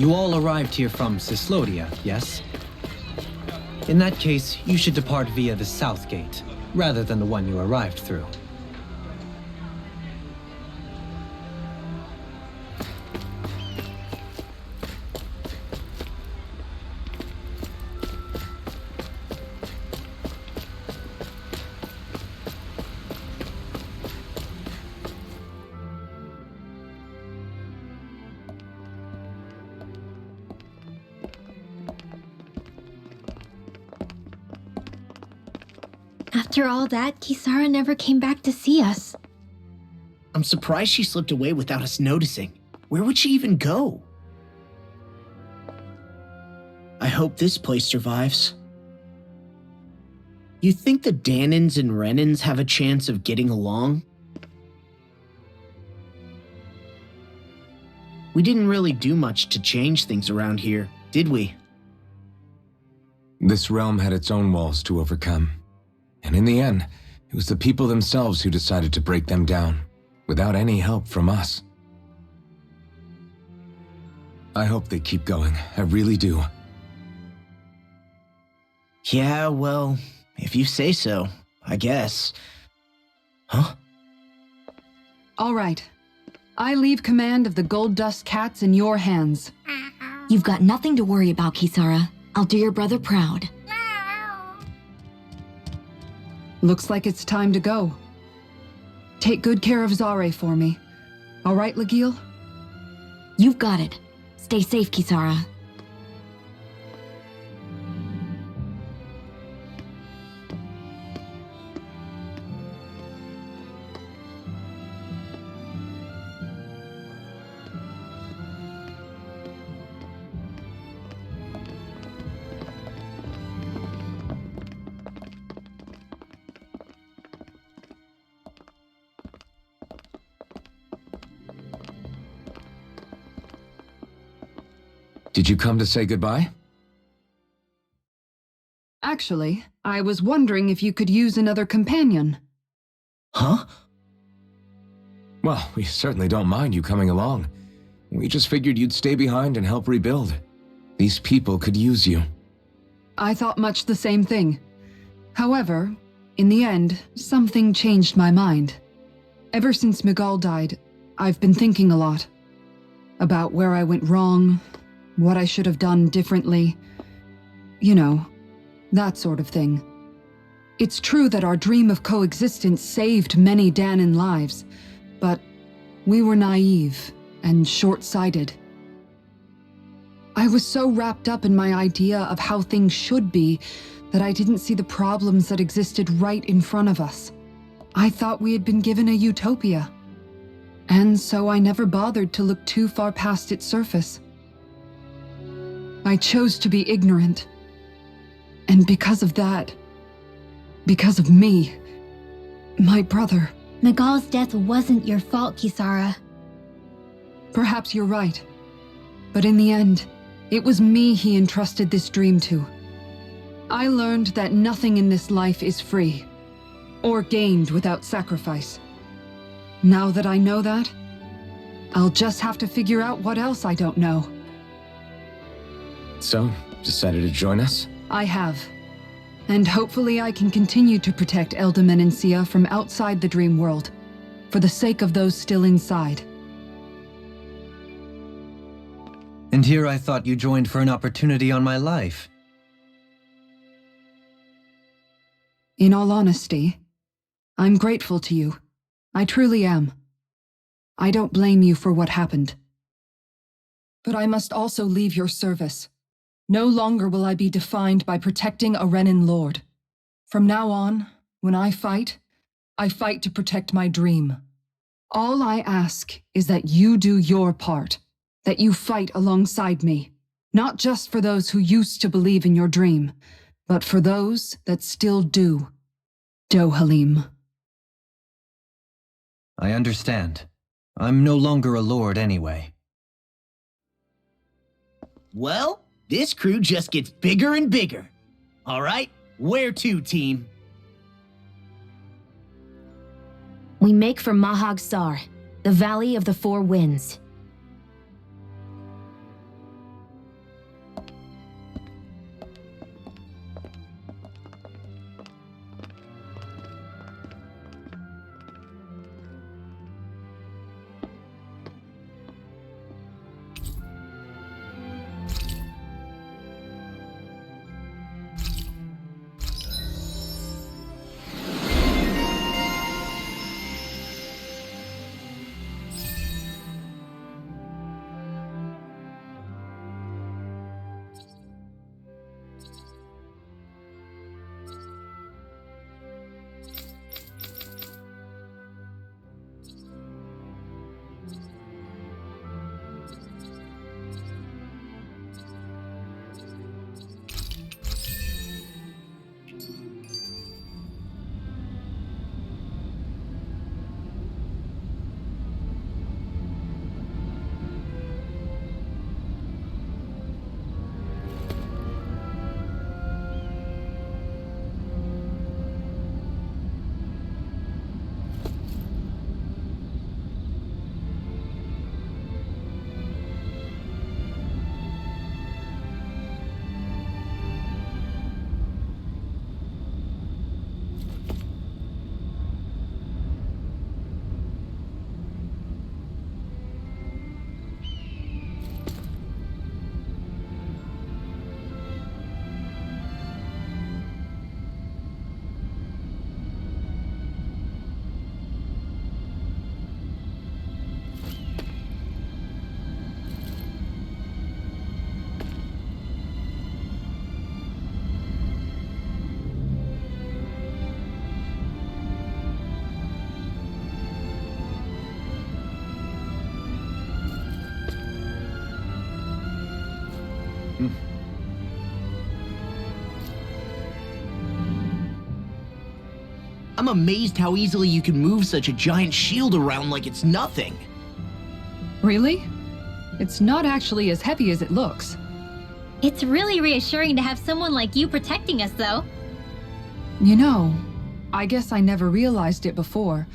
You all arrived here from Cislodia, yes? In that case, you should depart via the south gate, rather than the one you arrived through. After all that, Kisara never came back to see us. I'm surprised she slipped away without us noticing. Where would she even go? I hope this place survives. You think the Danins and Renins have a chance of getting along? We didn't really do much to change things around here, did we? This realm had its own walls to overcome. And in the end, it was the people themselves who decided to break them down, without any help from us. I hope they keep going, I really do. Yeah, well, if you say so, I guess. Huh? All right. I leave command of the Gold Dust Cats in your hands. You've got nothing to worry about, Kisara. I'll do your brother proud. Looks like it's time to go. Take good care of Zare for me. All right, Legil? You've got it. Stay safe, Kisara. Did you come to say goodbye? Actually, I was wondering if you could use another companion. Huh? Well, we certainly don't mind you coming along. We just figured you'd stay behind and help rebuild. These people could use you. I thought much the same thing. However, in the end, something changed my mind. Ever since Miguel died, I've been thinking a lot. About where I went wrong, what I should have done differently. You know, that sort of thing. It's true that our dream of coexistence saved many Danan lives, but we were naive and short-sighted. I was so wrapped up in my idea of how things should be that I didn't see the problems that existed right in front of us. I thought we had been given a utopia, and so I never bothered to look too far past its surface. I chose to be ignorant. And because of that, because of me, my brother... Miguel's death wasn't your fault, Kisara. Perhaps you're right. But in the end, it was me he entrusted this dream to. I learned that nothing in this life is free, or gained without sacrifice. Now that I know that, I'll just have to figure out what else I don't know. So, decided to join us? I have. And hopefully I can continue to protect Eldaman and Sia from outside the dream world, for the sake of those still inside. And here I thought you joined for an opportunity on my life. In all honesty, I'm grateful to you. I truly am. I don't blame you for what happened. But I must also leave your service. No longer will I be defined by protecting a Renin lord. From now on, when I fight to protect my dream. All I ask is that you do your part, that you fight alongside me, not just for those who used to believe in your dream, but for those that still do. Dohalim. I understand. I'm no longer a lord anyway. Well, this crew just gets bigger and bigger. All right, where to, team? We make for Mahag Sar, the Valley of the Four Winds. I'm amazed how easily you can move such a giant shield around like it's nothing. Really? It's not actually as heavy as it looks. It's really reassuring to have someone like you protecting us, though. You know, I guess I never realized it before,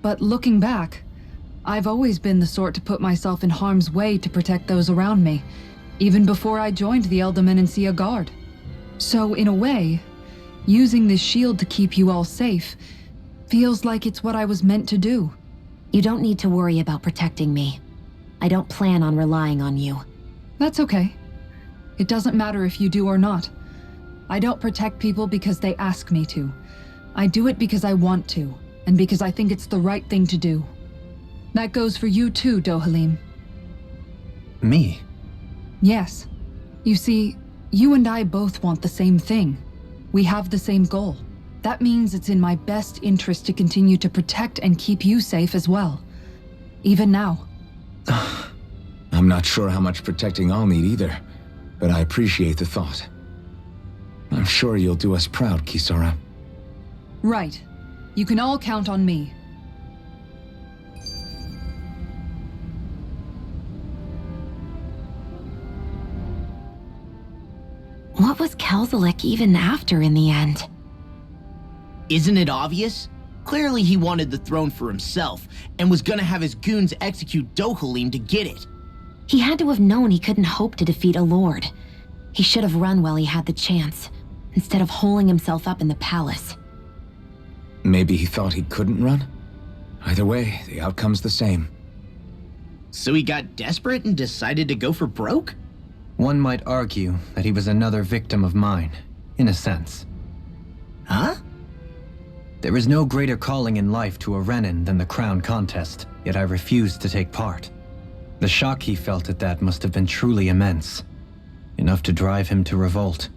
but looking back, I've always been the sort to put myself in harm's way to protect those around me, even before I joined the Eldermenensia Guard. So in a way, using this shield to keep you all safe feels like it's what I was meant to do. You don't need to worry about protecting me. I don't plan on relying on you. That's okay. It doesn't matter if you do or not. I don't protect people because they ask me to. I do it because I want to, and because I think it's the right thing to do. That goes for you too, Dohalim. Me? Yes. You see, you and I both want the same thing. We have the same goal. That means it's in my best interest to continue to protect and keep you safe as well. Even now. I'm not sure how much protecting I'll need either, but I appreciate the thought. I'm sure you'll do us proud, Kisara. Right. You can all count on me. What was Kelzalek even after in the end? Isn't it obvious? Clearly he wanted the throne for himself, and was gonna have his goons execute Dohalim to get it. He had to have known he couldn't hope to defeat a lord. He should have run while he had the chance, instead of holding himself up in the palace. Maybe he thought he couldn't run? Either way, the outcome's the same. So he got desperate and decided to go for broke? One might argue that he was another victim of mine, in a sense. Huh? There is no greater calling in life to a Renin than the crown contest, yet I refused to take part. The shock he felt at that must have been truly immense, enough to drive him to revolt,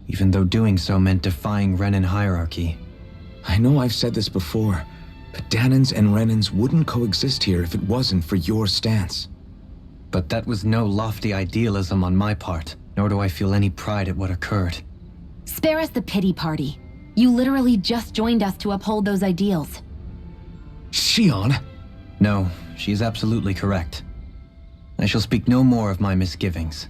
even though doing so meant defying Renin hierarchy. I know I've said this before, but Danans and Renins wouldn't coexist here if it wasn't for your stance. But that was no lofty idealism on my part, nor do I feel any pride at what occurred. Spare us the pity party. You literally just joined us to uphold those ideals. Shion? No, she is absolutely correct. I shall speak no more of my misgivings.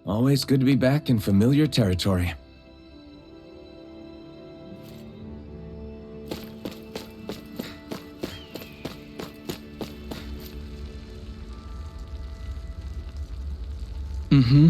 Always good to be back in familiar territory. Mm-hmm.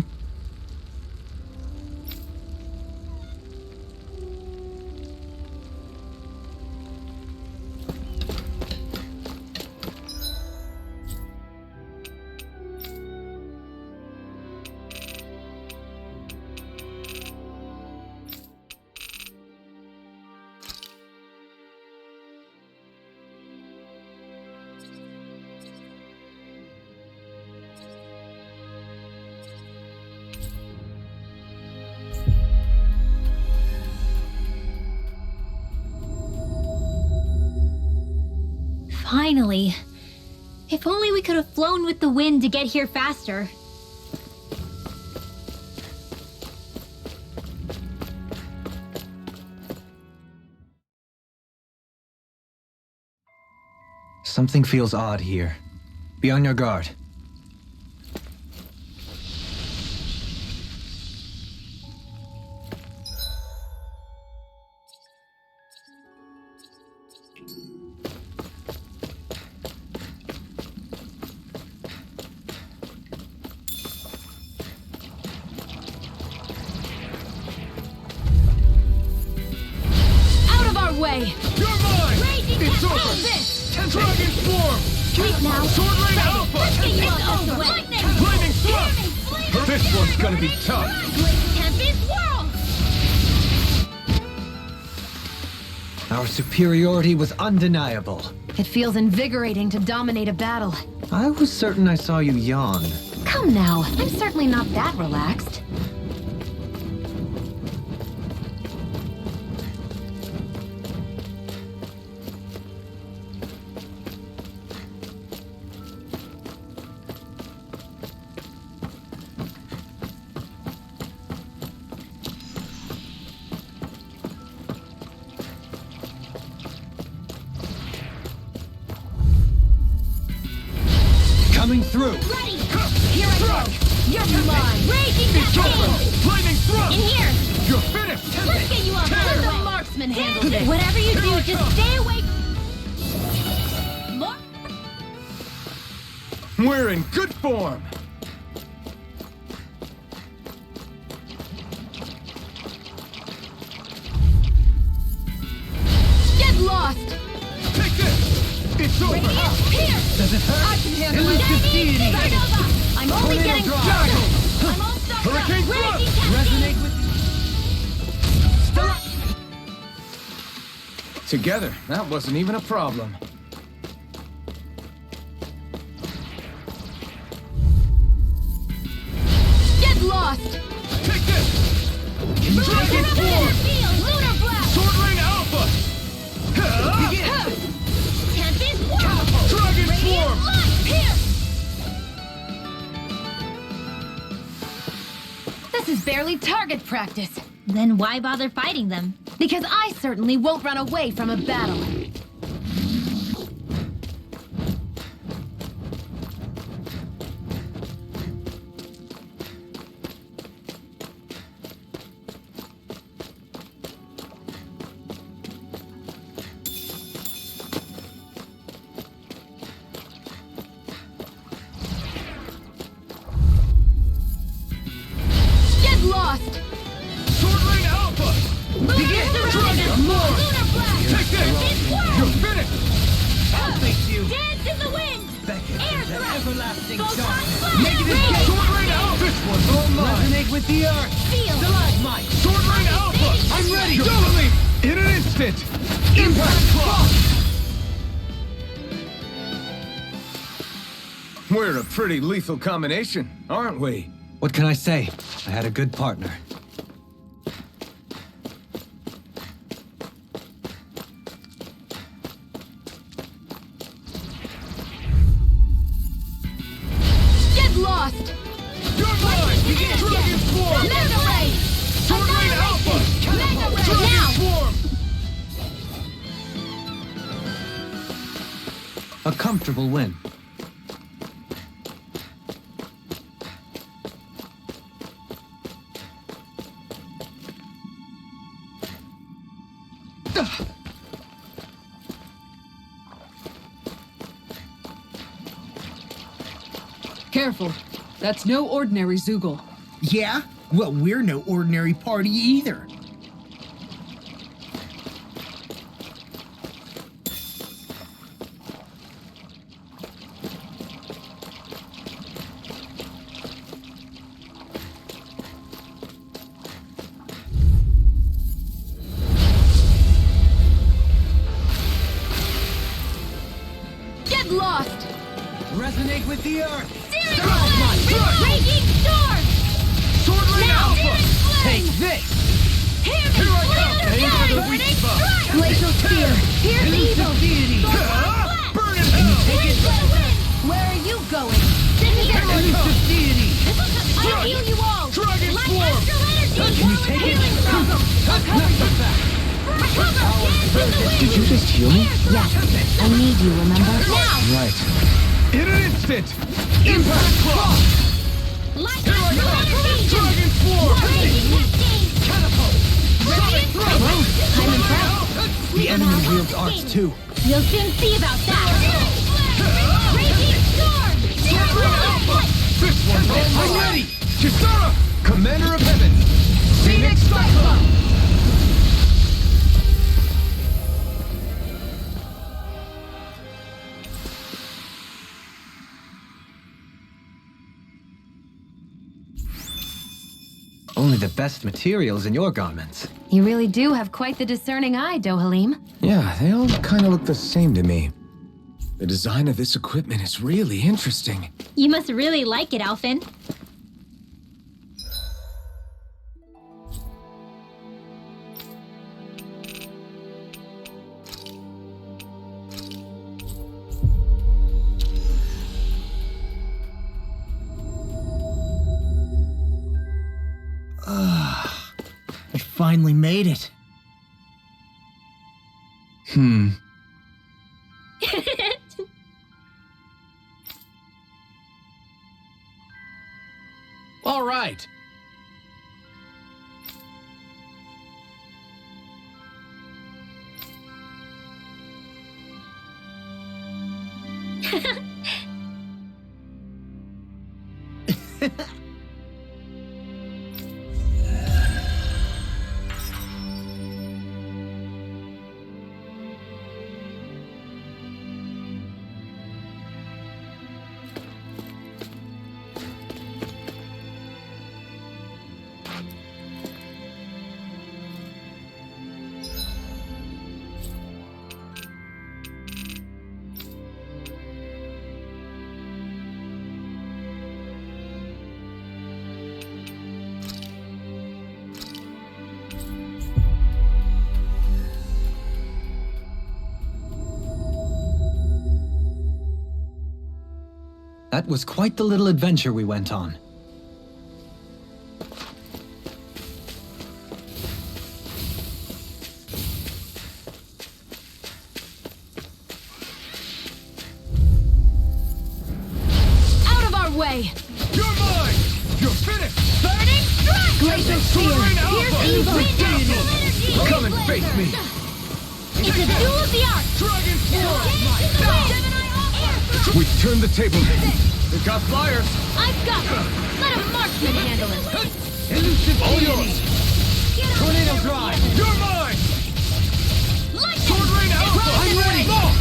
Finally. If only we could have flown with the wind to get here faster. Something feels odd here. Be on your guard. Out of our way! You're mine! Raging It's over! Tempest! Dragon form! Wait now! Sword Lane Alpha! Let's get you is gonna be tough. Tempest whirl! Our superiority was undeniable. It feels invigorating to dominate a battle. I was certain I saw you yawn. Come now, I'm certainly not that relaxed. Coming through! Ready! Here I go! You're mine! Raging cascade! Lightning thrust! In here! You're finished! Let's get you off Let the the way! marksman handle this. Whatever you do, just stay away. More. We're in good form. Get lost! Take this! It's over! Here! Does it hurt? I can handle it. Supernova! I'm only getting started! I'm all stuck up! Hurricane Raging thrust! cascade! Together, that wasn't even a problem. Get lost! Take this! Dragon Lunar form! field! Lunar blast! Sword Rain Alpha! Tempest whirl! Dragon Radiant form! light! Here! This is barely target practice. Then why bother fighting them? Because I certainly won't run away from a battle. Get lost! Sword Rain Alpha! Begin! Dragon form! Lunar blast! Take this! Tempest whirl! You're finished! I'll fix you! Dance in the wind! Air thrust! everlasting Photon dark. blast! Negative Radiant Sword Rain Alpha! This one's all mine! Resonate with the earth! field! Stalagmite! Sword Rain Alpha! I'm ready! Doubling! In an instant! Impact Cross! We're a pretty lethal combination, aren't we? What can I say? I had a good partner. Get lost! You're mine! Dragon Form! Mega ray! Sword Rain Alpha! Mega ray! Dragon Now! Form! A comfortable win. Careful. That's no ordinary Zoogle. Yeah? Well, we're no ordinary party either. Get lost! Resonate with the earth! Raging storm! Sword Rain Now! Alpha! Take this! Here I Aim for the weak spot! Glacial Spear! Here's evil! Burn in hell! Where are you going? I'll heal you all! Dragon Light Form! astral energy! Can you take it? Recover! Did you just heal me? Yes. I need you, remember? Now! Right. In an instant! Impact Cross! Light astral energy! Dragon Form! Raging cascade! Radiant thrust! I'm impressed. The enemy wields arts too. You'll soon see about that! Raging storm! This one's all mine! I'm ready! Kisara! Commander of Heaven! Phoenix Cyclone! only the best materials in your garments. You really do have quite the discerning eye, Dohalim. Yeah, they all kind of look the same to me. The design of this equipment is really interesting. You must really like it, Alphen. I finally made it. All right. That was quite the little adventure we went on. Out of our way! You're mine! You're finished! Burning strike! Glacial Spear! Here's evil! Energy! Come and face me! It's a duel of the arts! Dragon Gemini Air We've turned the table. They've got flyers. I've got this! Let a marksman handle it! Elusive all yours. Tornado drive! You're mine! Lightning! Sword Rain Alpha! I'm ready! Oh!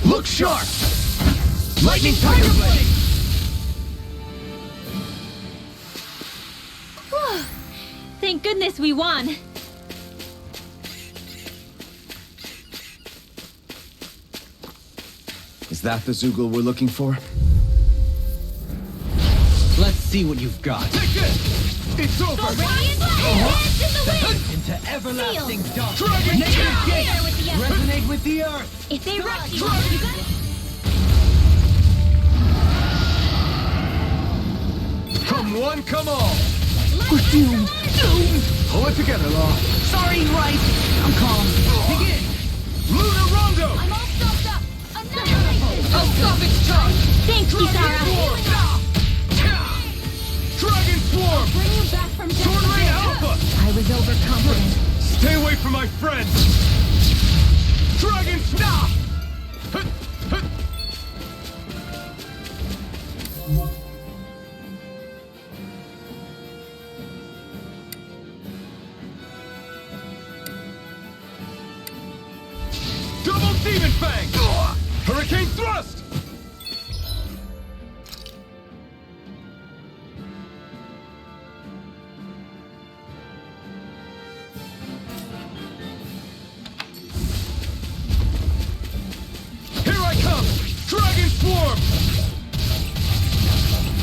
Look sharp! Lightning Tiger Blade! Whew. Thank goodness we won! Is that the Zoogle we're looking for? Let's see what you've got. Take this! It's over! Radiant Blast! Dance in the wind! Into everlasting dark. Dragon Negative Fire gate! with the earth. Resonate with the earth! If they rush you, Dragon! you got it. Come one, come all! We're doomed. Pull it together, Law. Sorry, right. I'm calm. Begin! Lunar Rondo! I'm all stopped up. Annihilation! I'll stop its charge! Thanks, Dragon Kisara. Swarm! Dragon Swarm! Bring you back from death. Sword Rain Alpha! I was overconfident. Stay away from my friends! Dragon Stop! Double Demon Fang! Hurricane Thrust! Here I come! Dragon Swarm!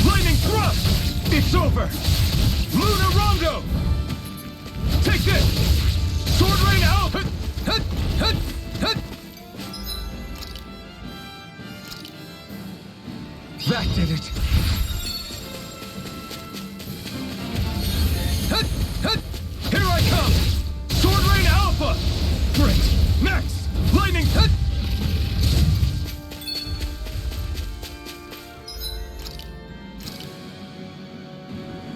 Lightning Thrust! It's over! Lunar Rondo! Take this! Sword Rain out! Hut, hut, hut. That did it! Hut, hut. Here I come! Sword Rain Alpha! Great! Max! Lightning! Hut.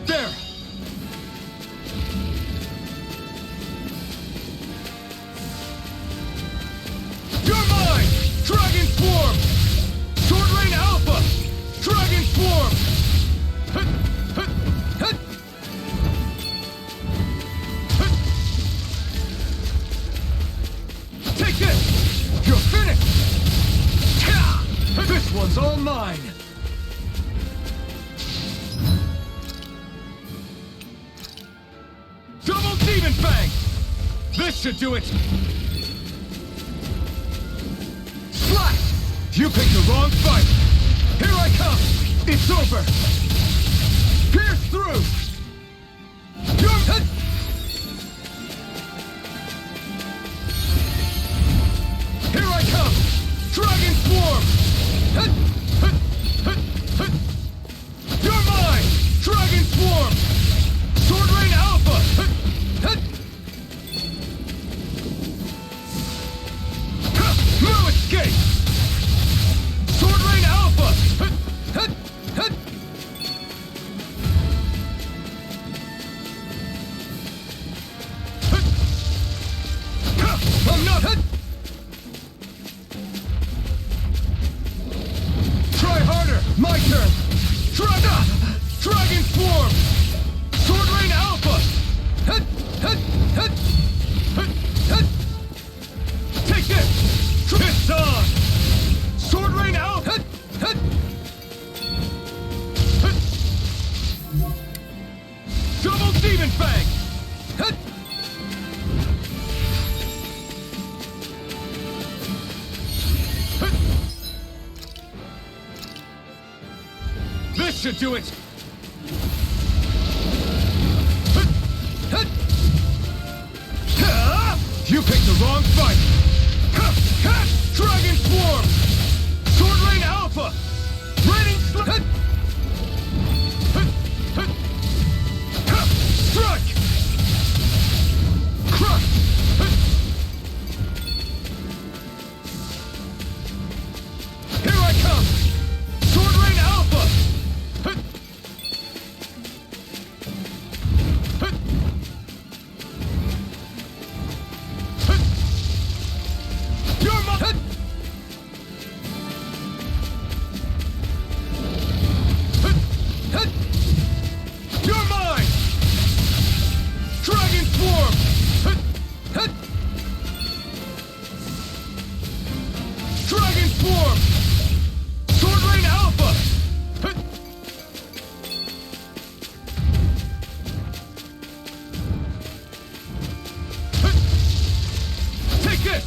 There! You're mine! Dragon Swarm! Sword Rain Alpha! Dragon Swarm! Hut, hut, hut. Hut. Take this! You're finished! Ka! This one's all mine! should do it! Slash! You picked the wrong fight! Here I come! It's over! Pierce through! You're... Here I come! Dragon Swarm! You're mine! Dragon Swarm! Sword Rain Alpha! No escape! Sword Rain Alpha! I'm not... Try harder! My turn! Dragon Swarm! Sword Rain Alpha! Take this! It's on! Sword Rain Alpha! Double Demon Fang! This should do it! You picked the wrong fight! Dragon Swarm! Sword Rain Alpha! Raining Strike! Crush! Here I come! Sword Rain Alpha! You're my... You're mine! Dragon Swarm! Dragon Swarm! Sword Rain Alpha! Take this!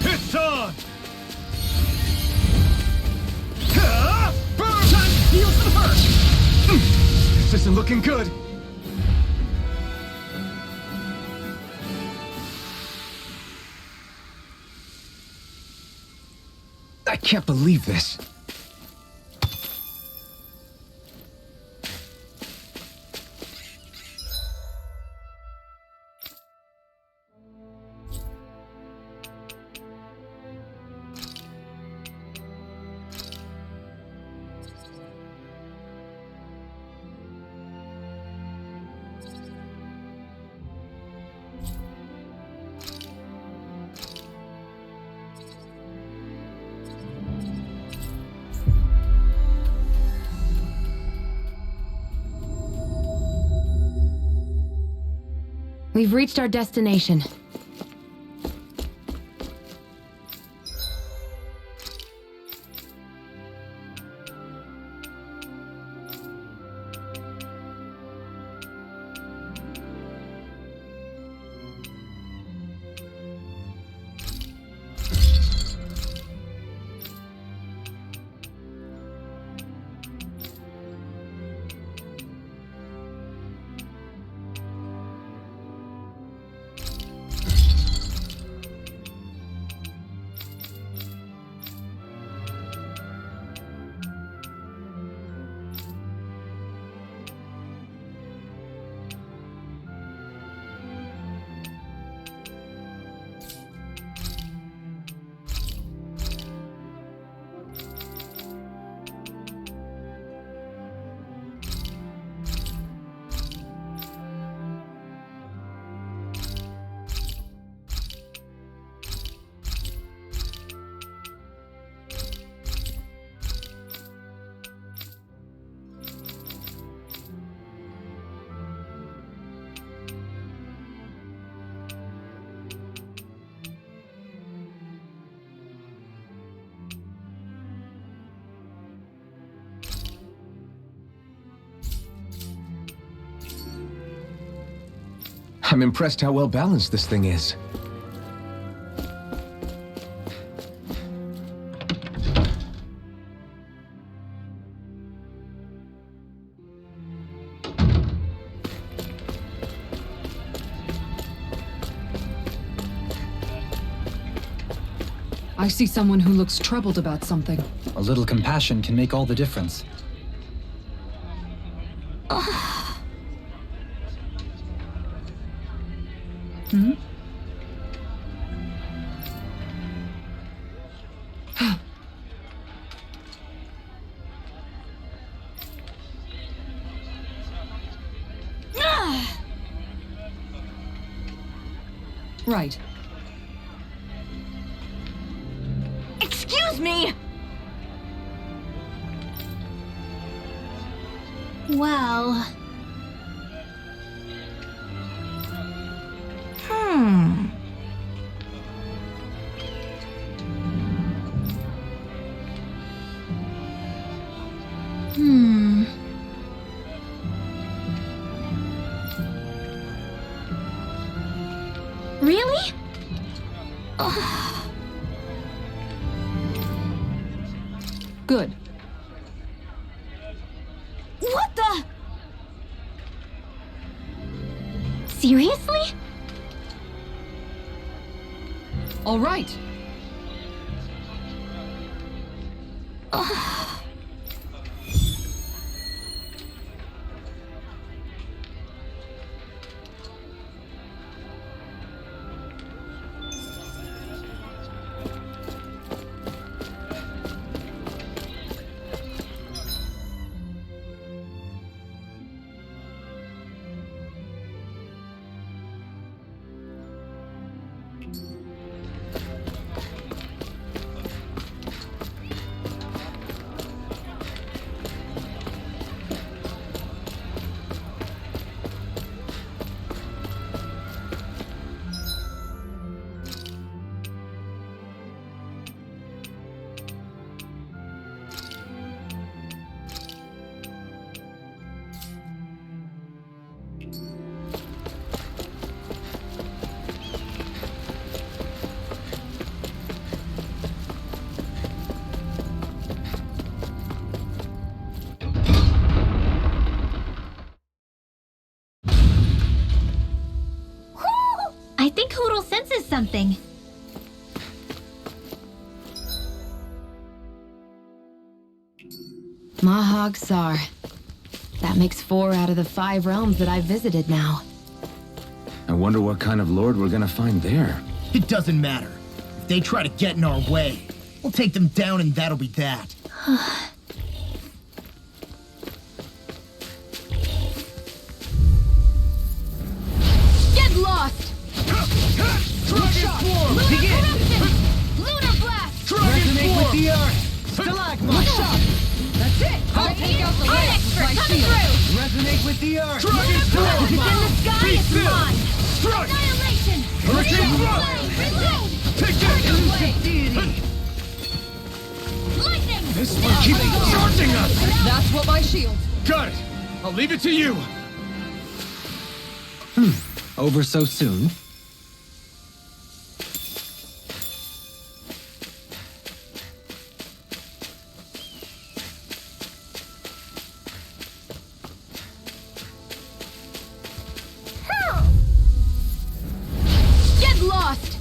It's on! Burn! Time to feel some hurt! This isn't looking good! I can't believe this. We've reached our destination. I'm impressed how well balanced this thing is. I see someone who looks troubled about something. A little compassion can make all the difference. Hmm? Right. Excuse me! Well, really? Good. What the? Seriously? All right. I think Hoodle senses something. Mahag Sar. That makes 4 out of the 5 realms that I've visited now. I wonder what kind of lord we're gonna find there. It doesn't matter. If they try to get in our way, we'll take them down and that'll be that. Get lost! Dragon Form! Begin! Lunar Blast! Dragon Form! with the earth! Stalagmite! That's it! I'll take out the Onyx with for my coming shield. through! Resonate with the earth! Dragon Form! It's in the sky, Be it's still! mine! Strike! Annihilation! Hurricane Reload! Rock! Reload! Take that! Deity! Lightning! This one keeps charging us! That's what my shield. Got it! I'll leave it to you! Over so soon? Get lost!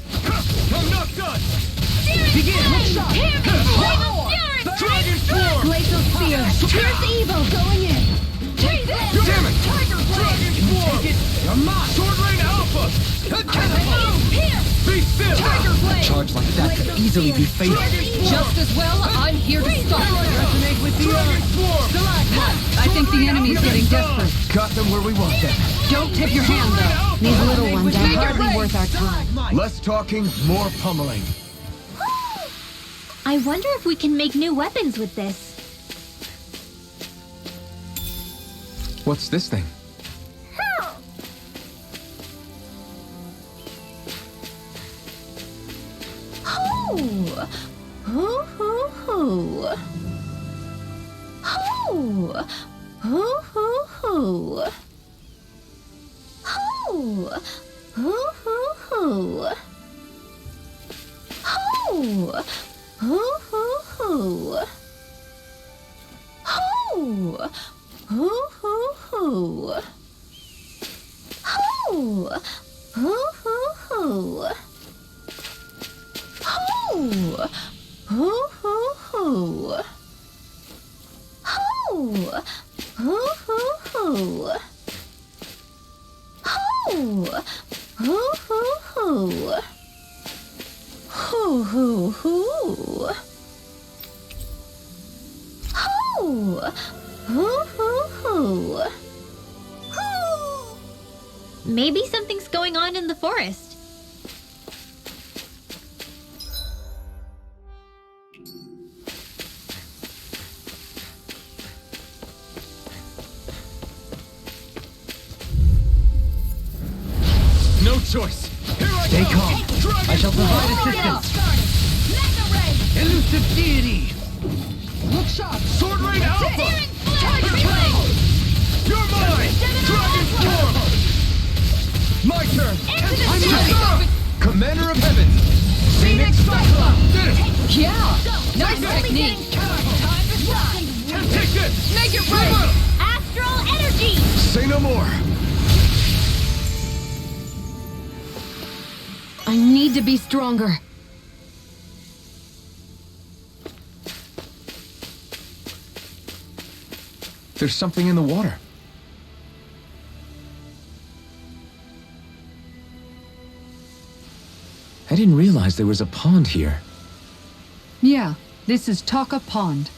I'm not done! Begin! Hear me! Flame of Fury! Dragon Form! Glacial Spear! Pierce Evil! Going in! Treason! Damn it! Tiger Dragon Form! You're mine! Sword Rain Alpha! Catapult! Here! Be still! Tiger Blade! Charge like that could easily be fatal. Just as well, I'm here to stop. Resonate with the Dragon Form! I think the enemy's getting desperate. Got them where we want them. Don't tip your hand, though. These little ones are Make it hardly rain. worth our time. Less talking, more pummeling. I wonder if we can make new weapons with this. What's this thing? Hoo! Hoo hoo hoo! Hoo! Hoo hoo hoo! Hoo! Hoo! Hoo hoo hoo! Hoo! Hoo hoo hoo! Hoo! Hoo hoo hoo! Hoo! Hoo hoo hoo! Hoo! Hoo hoo hoo! Hoo! Hoo hoo hoo! Hoo! Hoo hoo hoo! Hoo hoo hoo! Hoo! Hoo hoo hoo! Hoo! Maybe something's going on in the forest. No choice. Here I Stay go. calm. Dragon I shall provide Ball. assistance. Elusive deity! Look sharp! Sword Rain Alpha. Tiger Flame! You're mine. Dragon Storm. My turn. I'm ready. Commander of Heaven. Phoenix Cyclops. Yeah! Nice technique! Take this. Make it right! Astral energy! Say no more. I need to be stronger. There's something in the water. I didn't realize there was a pond here. Yeah, this is Taka Pond.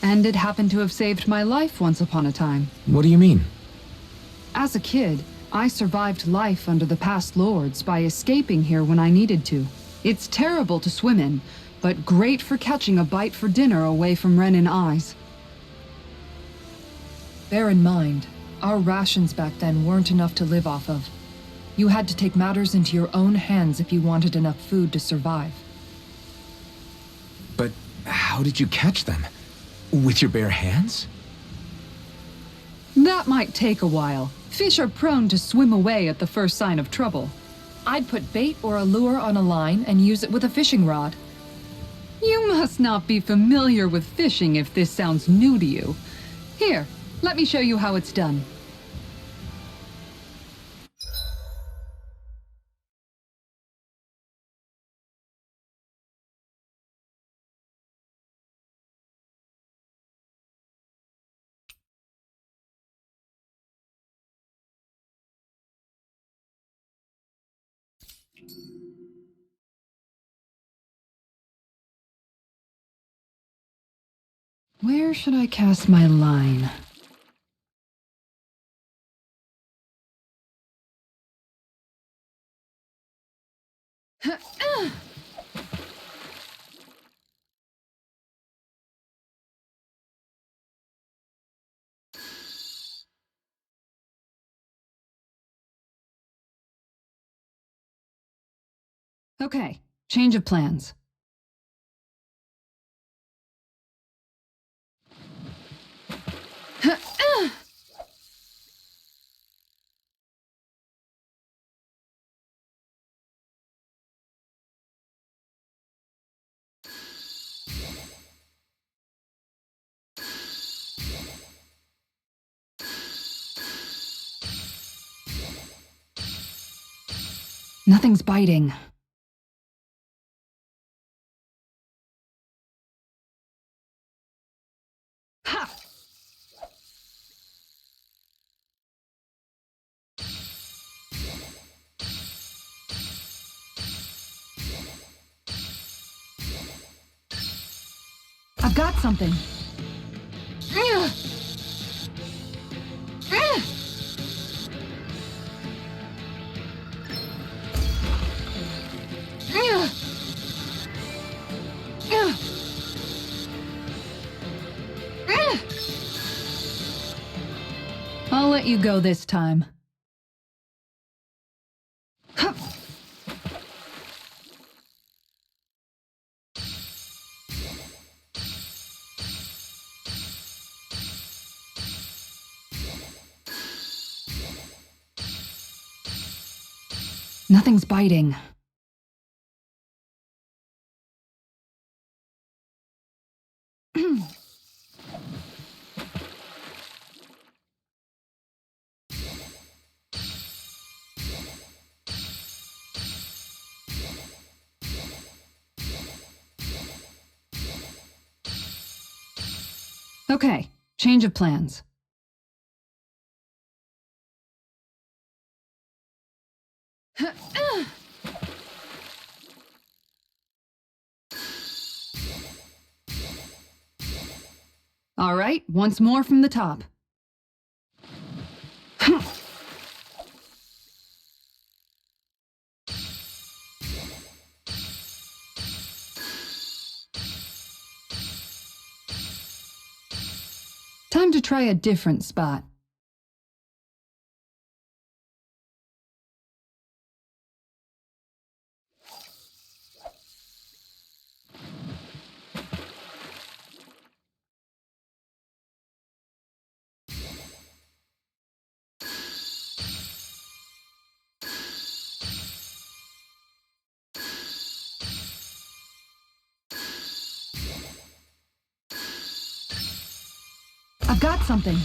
And it happened to have saved my life once upon a time. What do you mean? As a kid, I survived life under the past lords by escaping here when I needed to. It's terrible to swim in, but great for catching a bite for dinner away from Ren and eyes. Bear in mind, our rations back then weren't enough to live off of. You had to take matters into your own hands if you wanted enough food to survive. But how did you catch them? With your bare hands? That might take a while. Fish are prone to swim away at the first sign of trouble. I'd put bait or a lure on a line and use it with a fishing rod. You must not be familiar with fishing if this sounds new to you. Here, let me show you how it's done. Where should I cast my line? Okay, change of plans. Nothing's biting. Ha! I've got something. I'll let you go this time. Nothing's biting. Okay, change of plans. All right, once more from the top. Time to try a different spot. I've got something.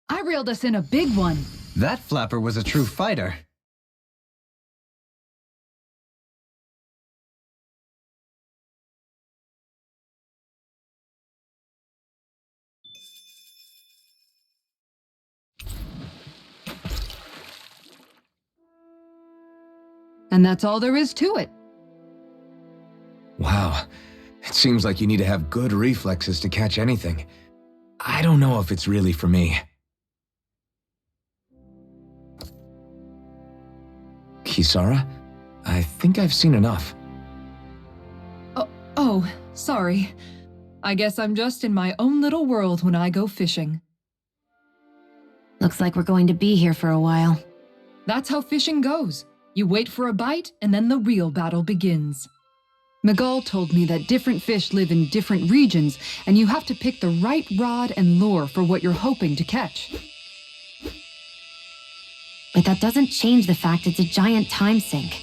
I reeled us in a big one. That flapper was a true fighter. And that's all there is to it. Wow. It seems like you need to have good reflexes to catch anything. I don't know if it's really for me. Kisara? I think I've seen enough. Oh, sorry. I guess I'm just in my own little world when I go fishing. Looks like we're going to be here for a while. That's how fishing goes. You wait for a bite, and then the real battle begins. Miguel told me that different fish live in different regions, and you have to pick the right rod and lure for what you're hoping to catch. But that doesn't change the fact it's a giant time sink.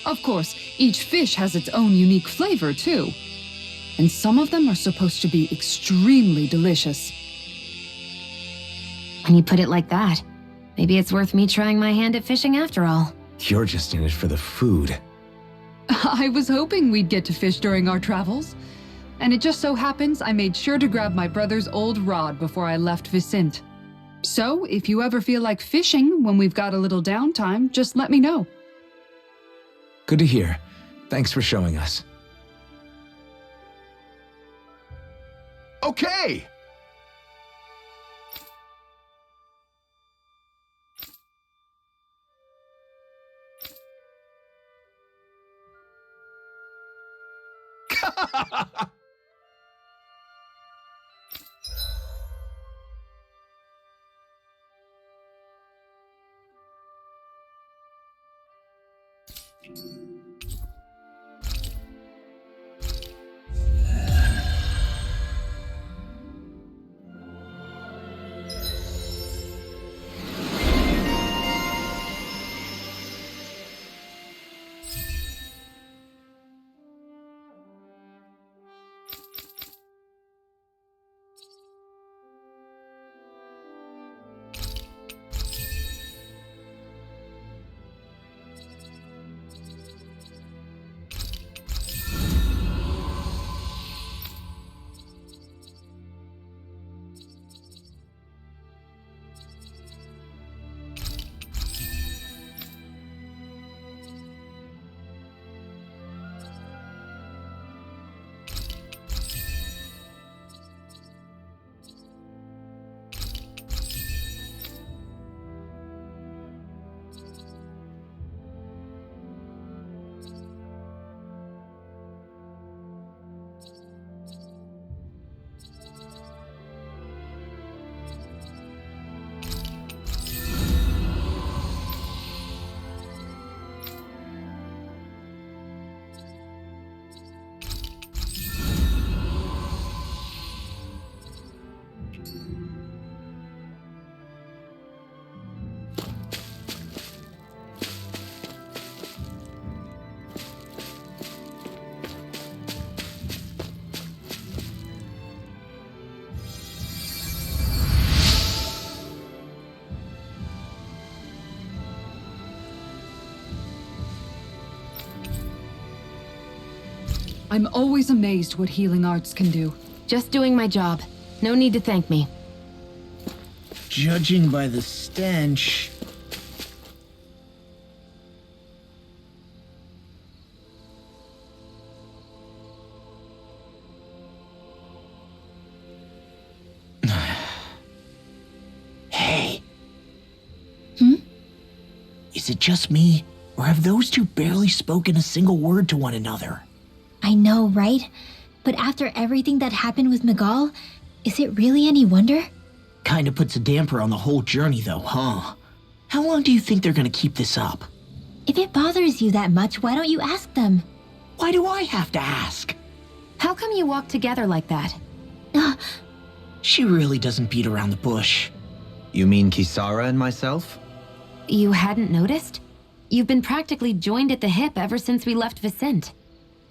Of course, each fish has its own unique flavor, too. And some of them are supposed to be extremely delicious. When you put it like that, maybe it's worth me trying my hand at fishing after all. You're just in it for the food. I was hoping we'd get to fish during our travels. And it just so happens I made sure to grab my brother's old rod before I left Vicente. So, if you ever feel like fishing when we've got a little downtime, just let me know. Good to hear. Thanks for showing us. Okay! I'm always amazed what healing arts can do. Just doing my job. No need to thank me. Judging by the stench... Hey. Is it just me, or have those two barely spoken a single word to one another? I know, right? But after everything that happened with Miguel, is it really any wonder? Kinda puts a damper on the whole journey though, huh? How long do you think they're gonna keep this up? If it bothers you that much, why don't you ask them? Why do I have to ask? How come you walk together like that? She really doesn't beat around the bush. You mean Kisara and myself? You hadn't noticed? You've been practically joined at the hip ever since we left Vicente.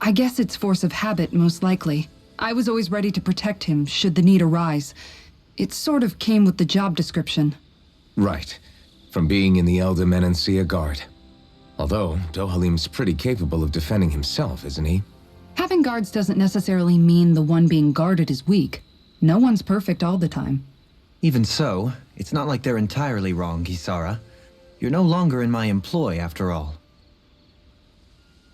I guess it's force of habit, most likely. I was always ready to protect him, should the need arise. It sort of came with the job description. Right. From being in the Elder Menancia Guard. Although, Dohalim's pretty capable of defending himself, isn't he? Having guards doesn't necessarily mean the one being guarded is weak. No one's perfect all the time. Even so, it's not like they're entirely wrong, Kisara. You're no longer in my employ, after all.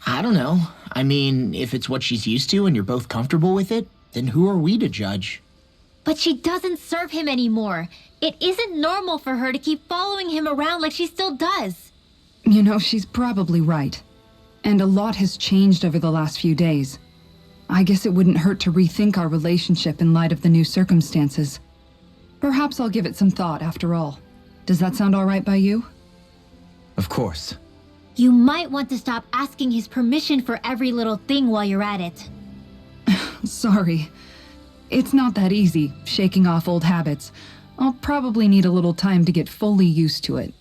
I don't know. I mean, if it's what she's used to and you're both comfortable with it, then who are we to judge? But she doesn't serve him anymore. It isn't normal for her to keep following him around like she still does. You know, she's probably right. And a lot has changed over the last few days. I guess it wouldn't hurt to rethink our relationship in light of the new circumstances. Perhaps I'll give it some thought after all. Does that sound all right by you? Of course. You might want to stop asking his permission for every little thing while you're at it. Sorry. It's not that easy, shaking off old habits. I'll probably need a little time to get fully used to it.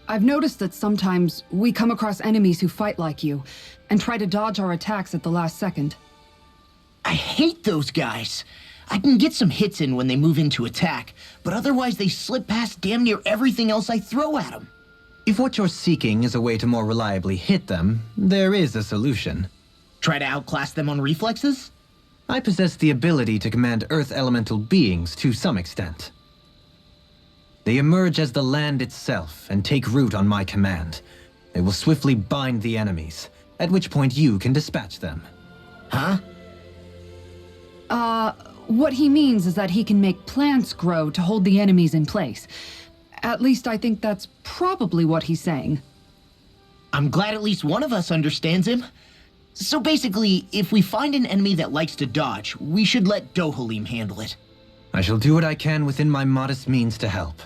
I've noticed that sometimes we come across enemies who fight like you, and try to dodge our attacks at the last second. I hate those guys. I can get some hits in when they move into attack, but otherwise they slip past damn near everything else I throw at them. If what you're seeking is a way to more reliably hit them, there is a solution. Try to outclass them on reflexes? I possess the ability to command Earth elemental beings to some extent. They emerge as the land itself and take root on my command. They will swiftly bind the enemies, at which point you can dispatch them. Huh? What he means is that he can make plants grow to hold the enemies in place. At least I think that's probably what he's saying. I'm glad at least one of us understands him. So basically, if we find an enemy that likes to dodge, we should let Dohalim handle it. I shall do what I can within my modest means to help.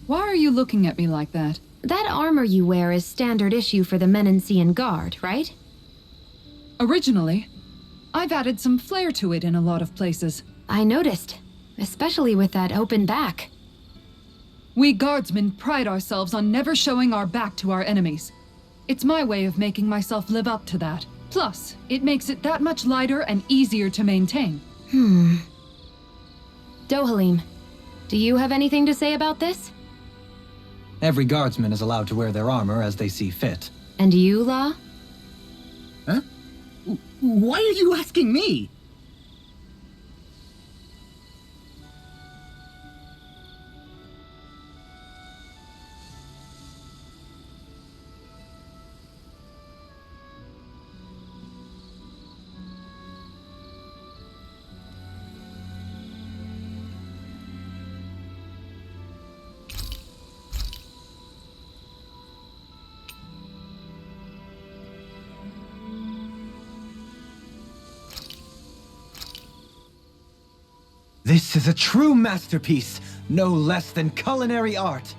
Why are you looking at me like that? That armor you wear is standard issue for the Menancian Guard, right? Originally, I've added some flair to it in a lot of places. I noticed, especially with that open back. We guardsmen pride ourselves on never showing our back to our enemies. It's my way of making myself live up to that. Plus, it makes it that much lighter and easier to maintain. Dohalim, do you have anything to say about this? Every guardsman is allowed to wear their armor as they see fit. And you, La? Huh? Why are you asking me? This is a true masterpiece, no less than culinary art.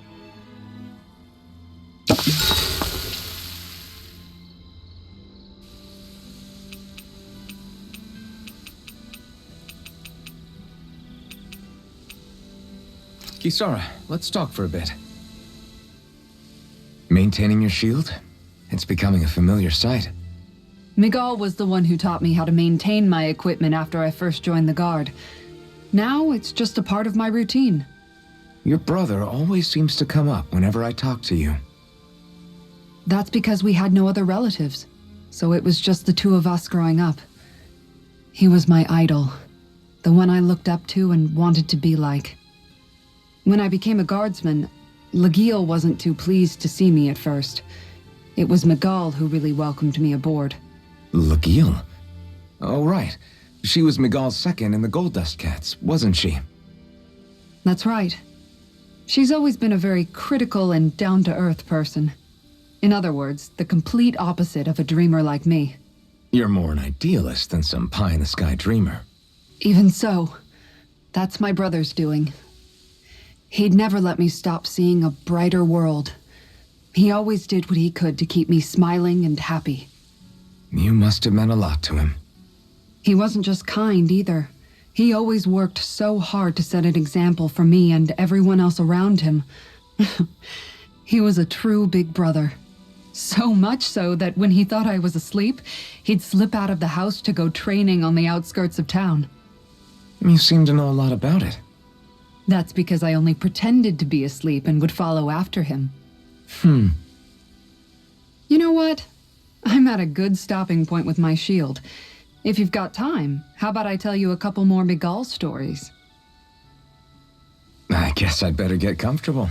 Kisara, let's talk for a bit. Main maintaining your shield? It's becoming a familiar sight. Miguel was the one who taught me how to maintain my equipment after I first joined the Guard. Now it's just a part of my routine. Your brother always seems to come up whenever I talk to you. That's because we had no other relatives, so it was just the two of us growing up. He was my idol, the one I looked up to and wanted to be like. When I became a guardsman, Lagiel wasn't too pleased to see me at first. It was Miguel who really welcomed me aboard. Lagiel? Oh, right. She was Miguel's second in the Gold Dust Cats, wasn't she? That's right. She's always been a very critical and down-to-earth person. In other words, the complete opposite of a dreamer like me. You're more an idealist than some pie-in-the-sky dreamer. Even so, that's my brother's doing. He'd never let me stop seeing a brighter world. He always did what he could to keep me smiling and happy. You must have meant a lot to him. He wasn't just kind either. He always worked so hard to set an example for me and everyone else around him. He was a true big brother. So much so that when he thought I was asleep, he'd slip out of the house to go training on the outskirts of town. You seem to know a lot about it. That's because I only pretended to be asleep and would follow after him. Hmm. You know what? I'm at a good stopping point with my shield. If you've got time, how about I tell you a couple more Miguel stories? I guess I'd better get comfortable.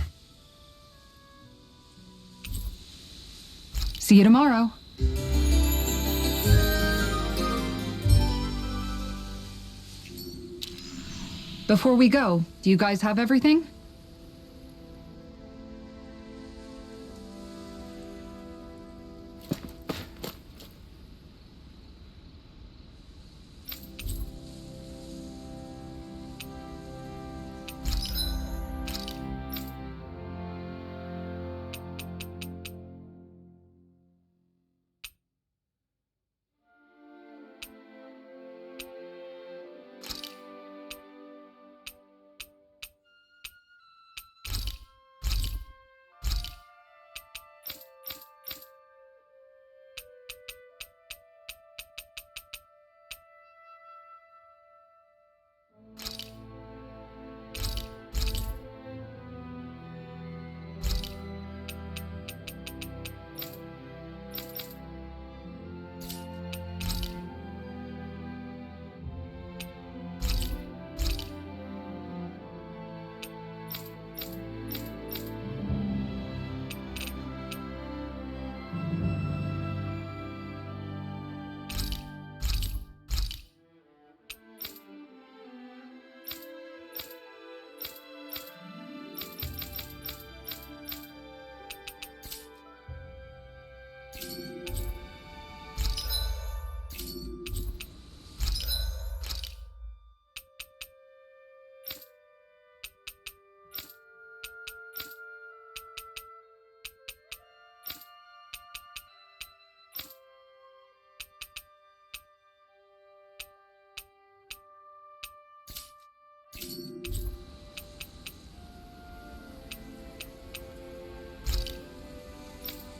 See you tomorrow. Before we go, do you guys have everything?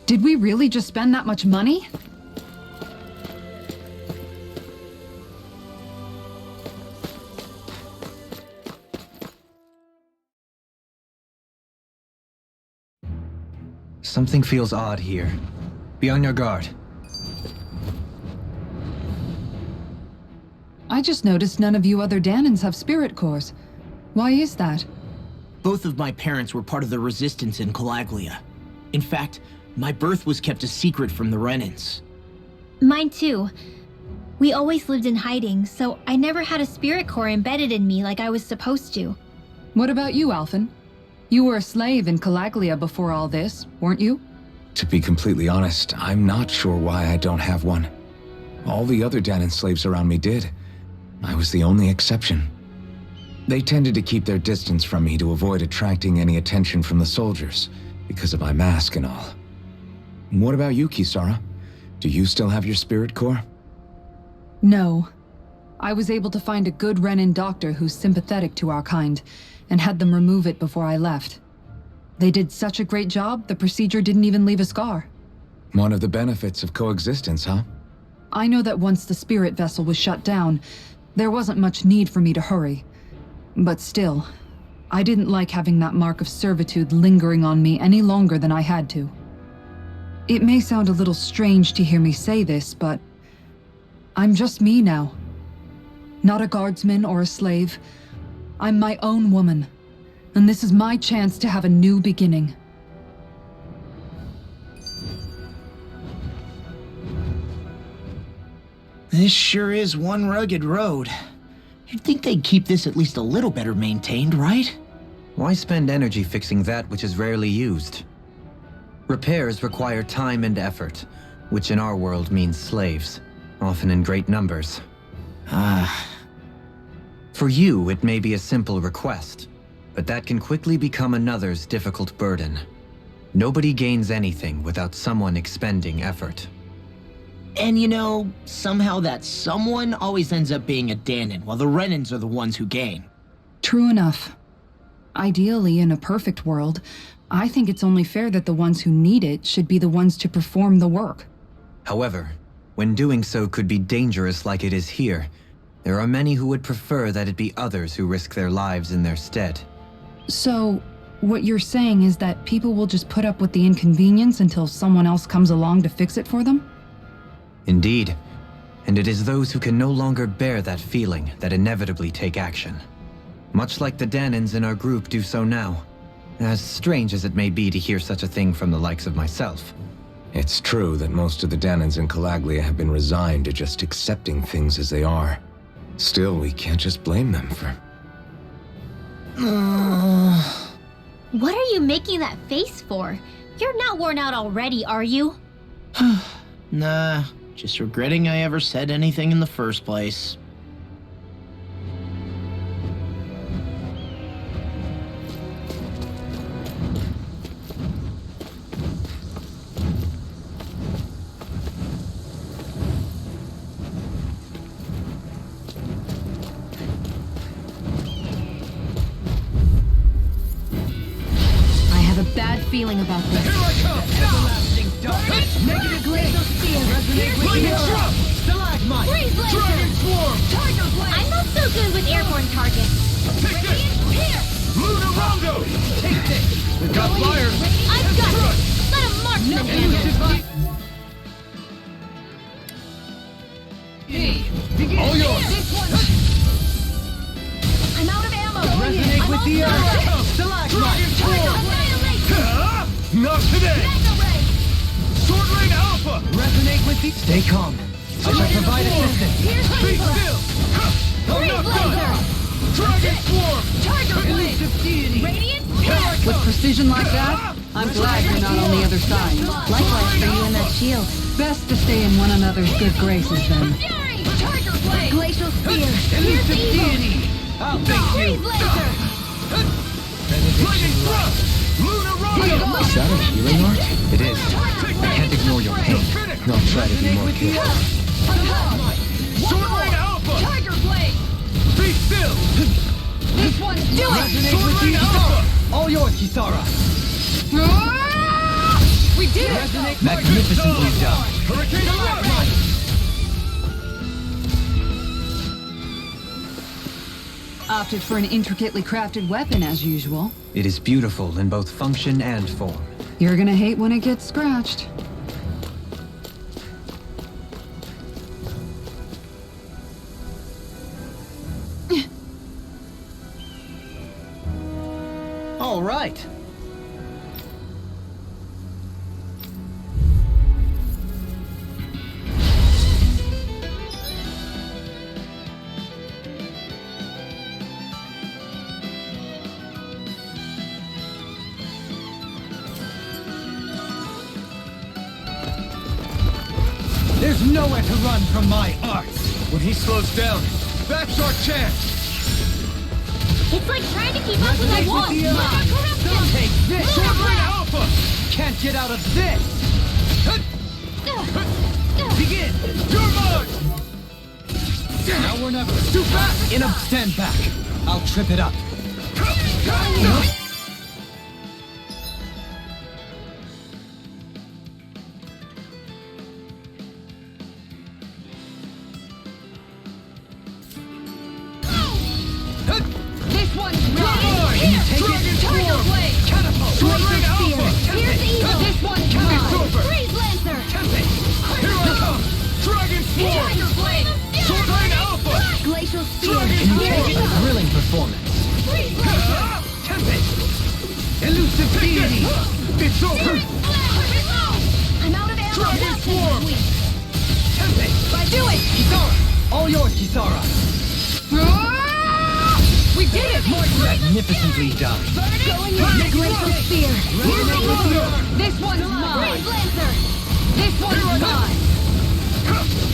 Did we really just spend that much money? Something feels odd here. Be on your guard. I just noticed none of you other Danans have spirit cores. Why is that? Both of my parents were part of the resistance in Calaglia. In fact, my birth was kept a secret from the Renans. Mine too. We always lived in hiding, so I never had a spirit core embedded in me like I was supposed to. What about you, Alphen? You were a slave in Calaglia before all this, weren't you? To be completely honest, I'm not sure why I don't have one. All the other Danan slaves around me did. I was the only exception. They tended to keep their distance from me to avoid attracting any attention from the soldiers, because of my mask and all. What about you, Kisara? Do you still have your spirit core? No. I was able to find a good Renan doctor who's sympathetic to our kind, and had them remove it before I left. They did such a great job, the procedure didn't even leave a scar. One of the benefits of coexistence, huh? I know that once the spirit vessel was shut down, there wasn't much need for me to hurry. But still, I didn't like having that mark of servitude lingering on me any longer than I had to. It may sound a little strange to hear me say this, but I'm just me now. Not a guardsman or a slave. I'm my own woman, and this is my chance to have a new beginning. This sure is one rugged road. You'd think they'd keep this at least a little better maintained, right? Why spend energy fixing that which is rarely used? Repairs require time and effort, which in our world means slaves, often in great numbers. For you, it may be a simple request, but that can quickly become another's difficult burden. Nobody gains anything without someone expending effort. And you know, somehow that someone always ends up being a Danon, while the Renans are the ones who gain. True enough. Ideally, in a perfect world, I think it's only fair that the ones who need it should be the ones to perform the work. However, when doing so could be dangerous like it is here, there are many who would prefer that it be others who risk their lives in their stead. So, what you're saying is that people will just put up with the inconvenience until someone else comes along to fix it for them? Indeed, and it is those who can no longer bear that feeling that inevitably take action. Much like the Danons in our group do so now. As strange as it may be to hear such a thing from the likes of myself. It's true that most of the Danons in Calaglia have been resigned to just accepting things as they are. Still, we can't just blame them for... What are you making that face for? You're not worn out already, are you? Nah, just regretting I ever said anything in the first place. Bad feeling about this. Here I come! Everlasting darkness! Negative glacial spear. Resonate with the drop! Stalagmite. Freeze laser! Dragon swarm! Tiger blade. I'm not so good with airborne targets. Take this! Lunar Rondo! Take this. We've got flyers! I've got it! Let a marksman handle! All yours! I'm out of ammo. Resonate with the earth! Dragon swarm! Not today! Sword Rain Alpha! Resonate with the... Stay calm. I shall provide assistance. Be still! I'm not done! Dragon Swarm! Tiger blade. Radiant. With precision like that, I'm glad you're not on the other side. Likewise for you and that shield. Best to stay in one another's good graces then. Fury. Tiger blade. Glacial spear. Elusive deity! I'll thank you. Freeze laser. Lightning Thrust! Lunar Rondo! Is that a healing art? It is. I can't ignore your pain. I'll try to be more careful. Sword Rain Alpha! Tiger blade. Be still! This one's do it. Sword Rain Alpha! All yours, Kisara. We did it. Magnificently done. Hurricane Rush! Opted for an intricately crafted weapon as usual. It is beautiful in both function and form. You're gonna hate when it gets scratched. All right. There's nowhere to run from my art! When he slows down, that's our chance! It's like trying to keep up with a wall. Take this! Sword Rain Alpha! Can't get out of this! Begin! You're mine! Now or never! Too fast! Inub, stand back. I'll trip it up. performance. Tempest! Elusive deity! It's over! I'm out of ammo. Dragon Swarm! Tempest! Do it! Kisara! All yours, Kisara! We did it! Magnificently done. Going in. Glacial Spear. This one's mine! Brave Lancer. This one's mine!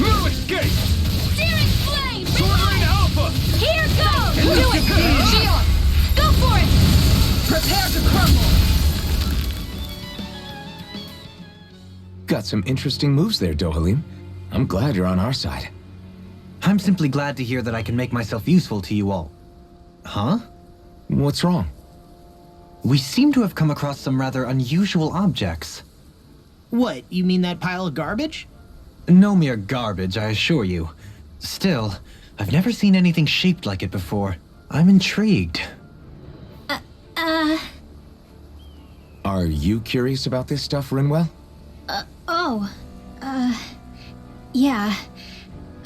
No escape! Searing Flame. Sword Rain Alpha! Here goes. Do it! Shion! Go for it. Prepare to crumble! Got some interesting moves there, Dohalim. I'm glad you're on our side. I'm simply glad to hear that I can make myself useful to you all. Huh? What's wrong? We seem to have come across some rather unusual objects. What, you mean that pile of garbage? No mere garbage, I assure you. Still, I've never seen anything shaped like it before. I'm intrigued. Are you curious about this stuff, Rinwell? Yeah.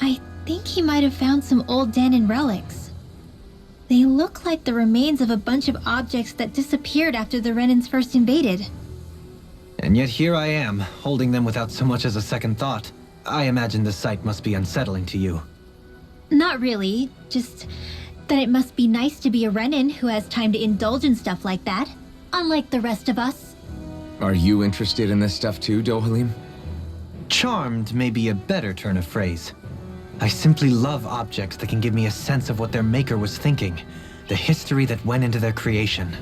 I think he might have found some old Danon relics. They look like the remains of a bunch of objects that disappeared after the Renans first invaded. And yet here I am, holding them without so much as a second thought. I imagine the sight must be unsettling to you. Not really, just that it must be nice to be a Renan who has time to indulge in stuff like that, unlike the rest of us. Are you interested in this stuff too, Dohalim? Charmed may be a better turn of phrase. I simply love objects that can give me a sense of what their maker was thinking, the history that went into their creation.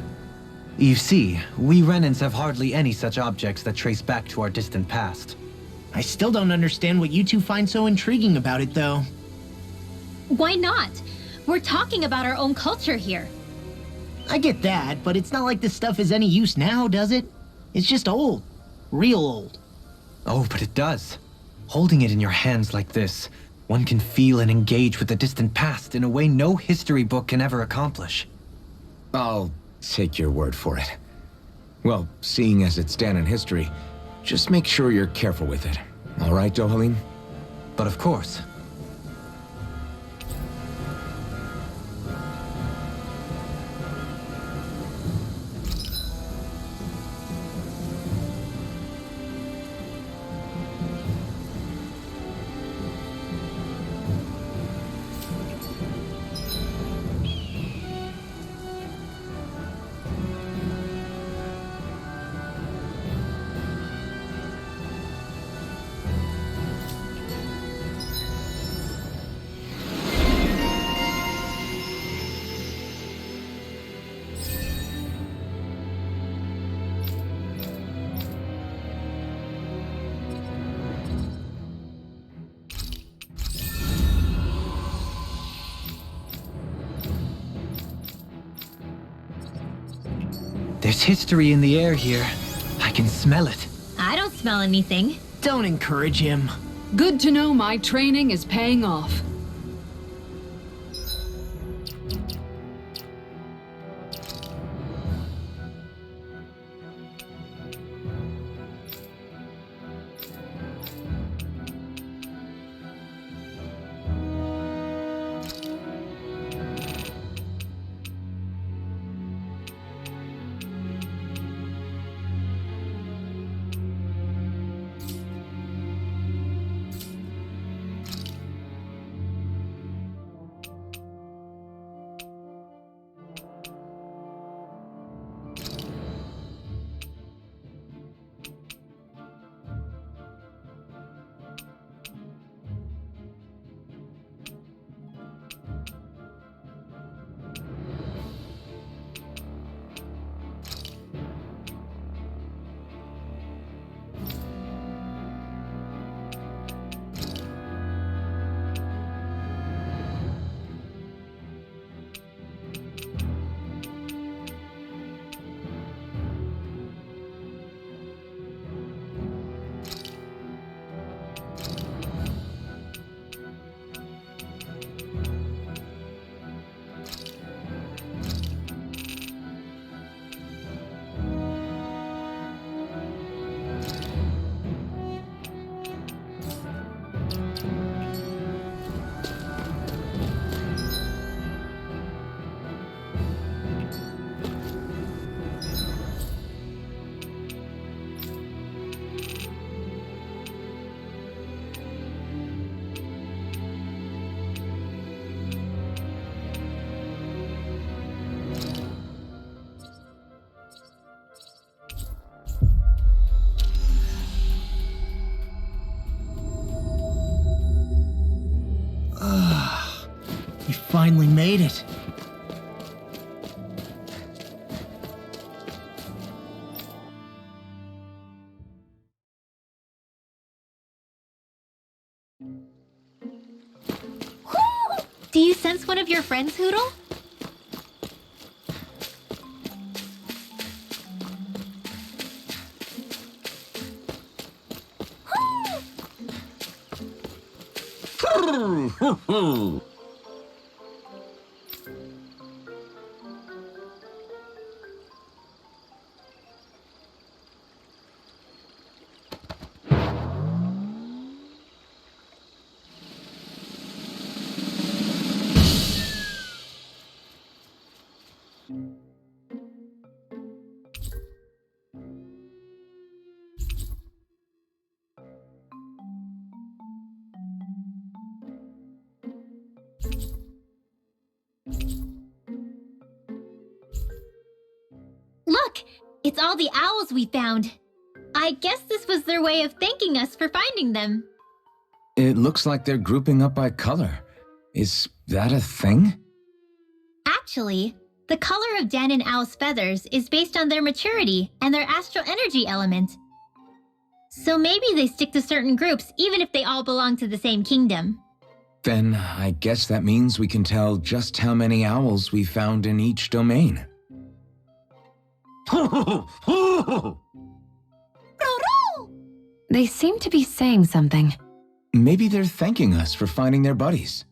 You see, we Renans have hardly any such objects that trace back to our distant past. I still don't understand what you two find so intriguing about it, though. Why not? We're talking about our own culture here. I get that, but it's not like this stuff is any use now, does it? It's just old. Real old. Oh, but it does. Holding it in your hands like this, one can feel and engage with the distant past in a way no history book can ever accomplish. I'll take your word for it. Well, seeing as it's Danon history, just make sure you're careful with it. All right, Dohalim? But of course. There's history in the air here. I can smell it. I don't smell anything. Don't encourage him. Good to know my training is paying off. finally made it. Do you sense one of your friends, Hoodle? Look! It's all the owls we found. I guess this was their way of thanking us for finding them. It looks like they're grouping up by color. Is that a thing? Actually, the color of Dan and Owl's feathers is based on their maturity and their astral energy element. So maybe they stick to certain groups even if they all belong to the same kingdom. Then I guess that means we can tell just how many owls we found in each domain. They seem to be saying something. Maybe they're thanking us for finding their buddies.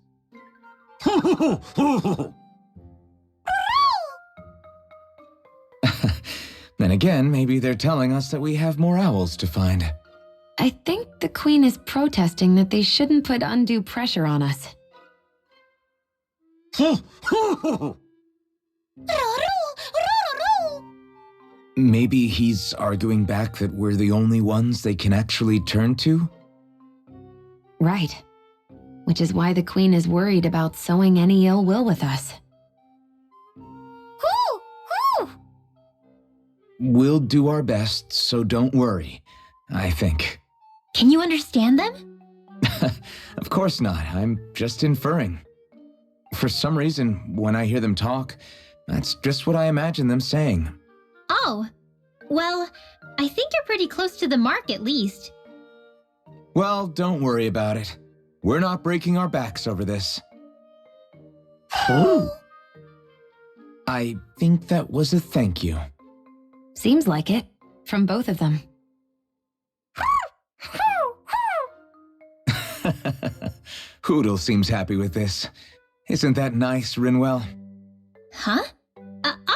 Then again, maybe they're telling us that we have more owls to find. I think the Queen is protesting that they shouldn't put undue pressure on us. Maybe he's arguing back that we're the only ones they can actually turn to? Right. Which is why the Queen is worried about sowing any ill will with us. We'll do our best, so don't worry, I think. Can you understand them? Of course not, I'm just inferring. For some reason, when I hear them talk, that's just what I imagine them saying. Oh, well, I think you're pretty close to the mark at least. Well, don't worry about it. We're not breaking our backs over this. I think that was a thank you. Seems like it, from both of them. Hoodle seems happy with this. Isn't that nice, Rinwell? Huh?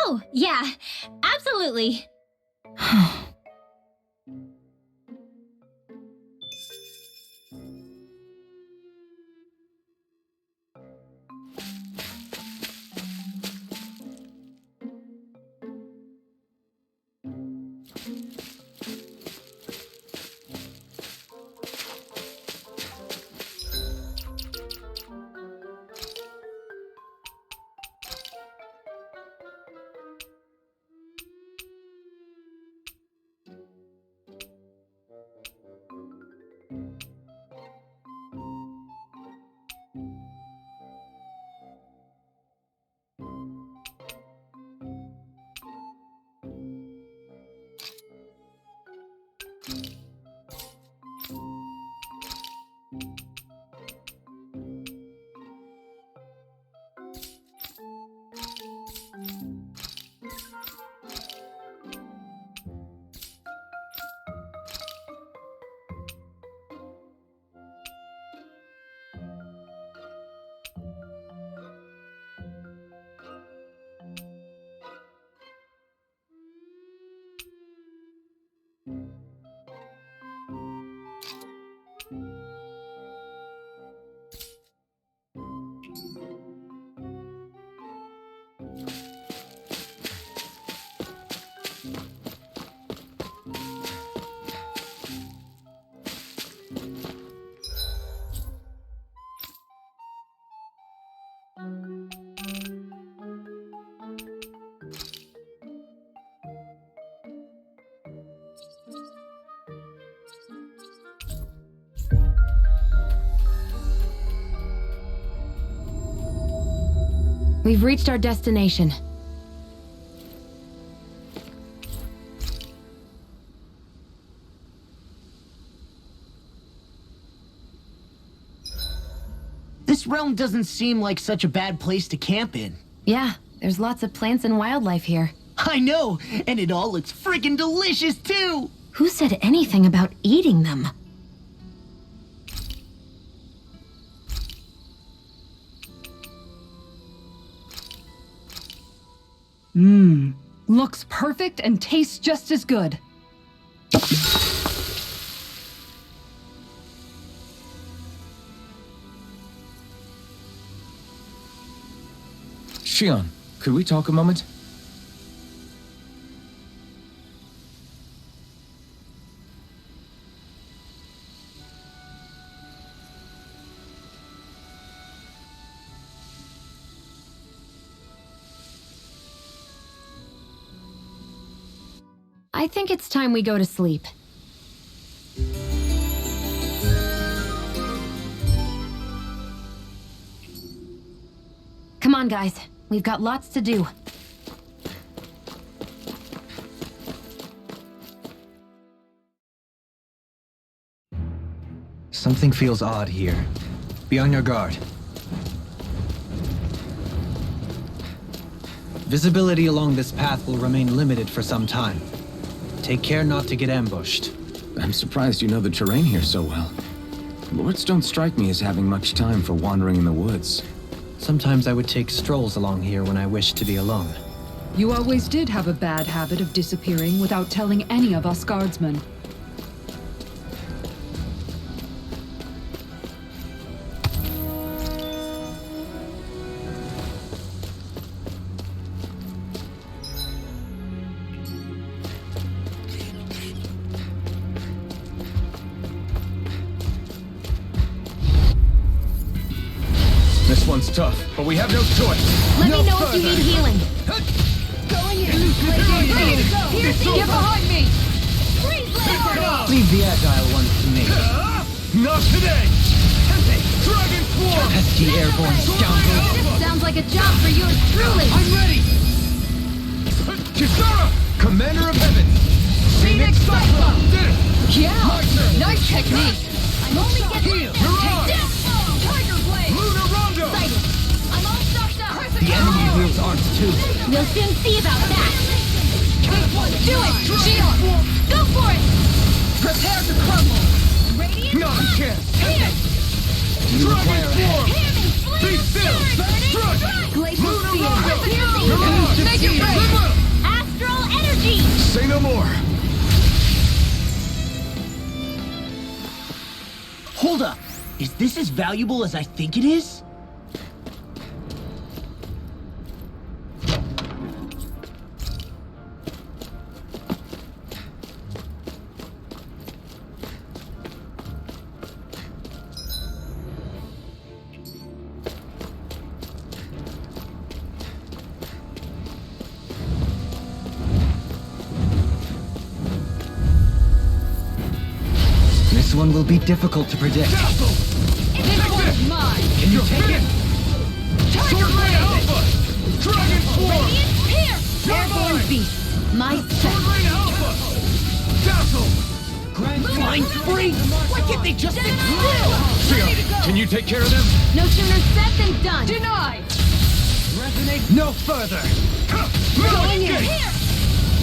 Oh, yeah, absolutely. We've reached our destination. This realm doesn't seem like such a bad place to camp in. Yeah, there's lots of plants and wildlife here. I know, and it all looks friggin' delicious too! Who said anything about eating them? Looks perfect and tastes just as good. Shion, could we talk a moment? I think it's time we go to sleep. Come on, guys. We've got lots to do. Something feels odd here. Be on your guard. Visibility along this path will remain limited for some time. Take care not to get ambushed. I'm surprised you know the terrain here so well. Lords don't strike me as having much time for wandering in the woods. Sometimes I would take strolls along here when I wished to be alone. You always did have a bad habit of disappearing without telling any of us guardsmen. This one's tough, but we have no choice. Let No me know further. if you need healing. Going in! Get behind me! Leave the agile ones to me. Not today! Dragon Swarm! Pesky airborne scoundrel. This sounds like a job for yours truly. I'm ready! Kisara! Commander of Heaven! Phoenix Cyclone! Did it! Yeah! My turn! Nice technique! I'm only getting Heal! Mirage! Tiger Blade! Lunar Rondo! I'm all stocked up. The enemy wields arms too. We'll soon see about that. Do it! Shion! Go for it. Prepare to crumble! Radiant Not a chance! You Dragon require a Swarm! Flame Be still! Strike! Glacial Lunar Spear! Rondo! Mirage! Make it break! Astral energy. Say no more! Hold up! Is this as valuable as I think it is? This one will be difficult to predict. Dazzle! This one's mine! Can you take it? Sword Ray Alpha! Dragon Swarm! Here. You're Airborne mine! beast. My Sword set. Ray Alpha! Dazzle! Flying spree! Why can't they just sit still? Shion, can you take care of them? No sooner said than done. Denied! Resonate no further. Going in!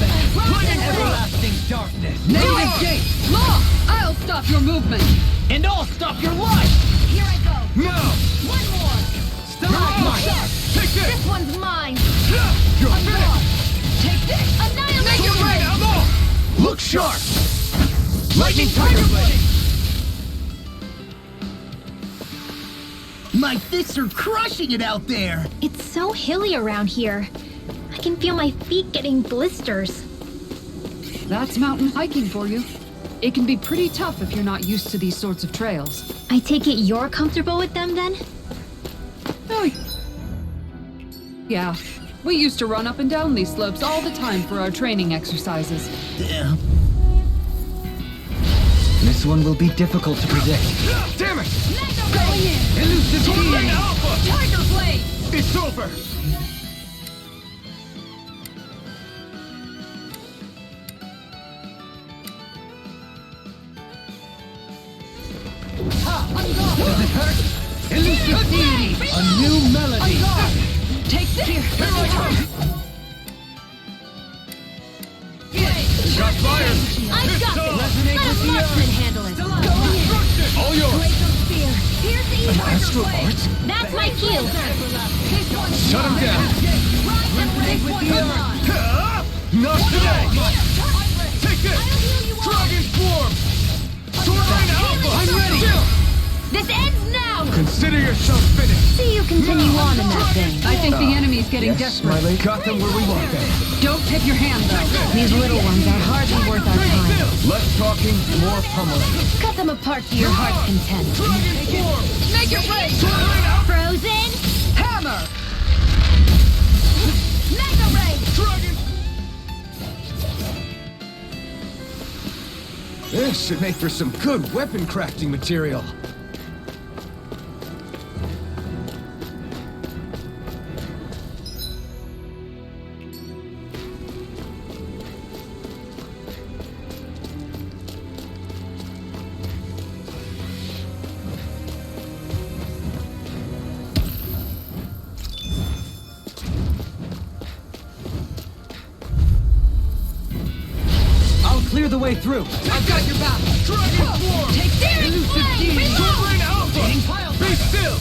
Everlasting darkness. Negative gate! Law! I'll stop your movement! And I'll stop your life! Here I go. Now! One more. Take this! This one's mine. You're finished! Take this. Annihilate Sword Ray Alpha! Look sharp! Lightning Tiger Blade! My fists are crushing it out there! It's so hilly around here. I can feel my feet getting blisters. That's mountain hiking for you. It can be pretty tough if you're not used to these sorts of trails. I take it you're comfortable with them then? Oh, yeah. We used to run up and down these slopes all the time for our training exercises. Damn. This one will be difficult to predict. Damn it! Going in! Elusive Sword Ray being. Alpha! Tiger Blade! It's over! Does it hurt? Elusive deity! A new melody! Take this! Here I come! Got fire! I've got this! Let a marksman handle it! Destruction! All yours! Here's the An astral art? That's my cue! Shut him down! Not today! Take this! Dragon Swarm! Sword Rain Alpha! I'm ready! This ends now! Consider yourself finished! See you continue on in that vein. I think the enemy's getting desperate. Smiley? Got them where we want them. Don't tip your hand, though. These little ones are hardly worth our time. Less talking, more pummeling. Cut them apart to your heart's content. Dragon Swarm! Make it rain! Sword Rain Alpha! Frozen! Hammer! Mega Ray! Dragon! This should make for some good weapon crafting material. I'll clear the way through. I've got your back! Dragon Swarm! Take this! Elusive deity! Sword Rain Alpha! Be still!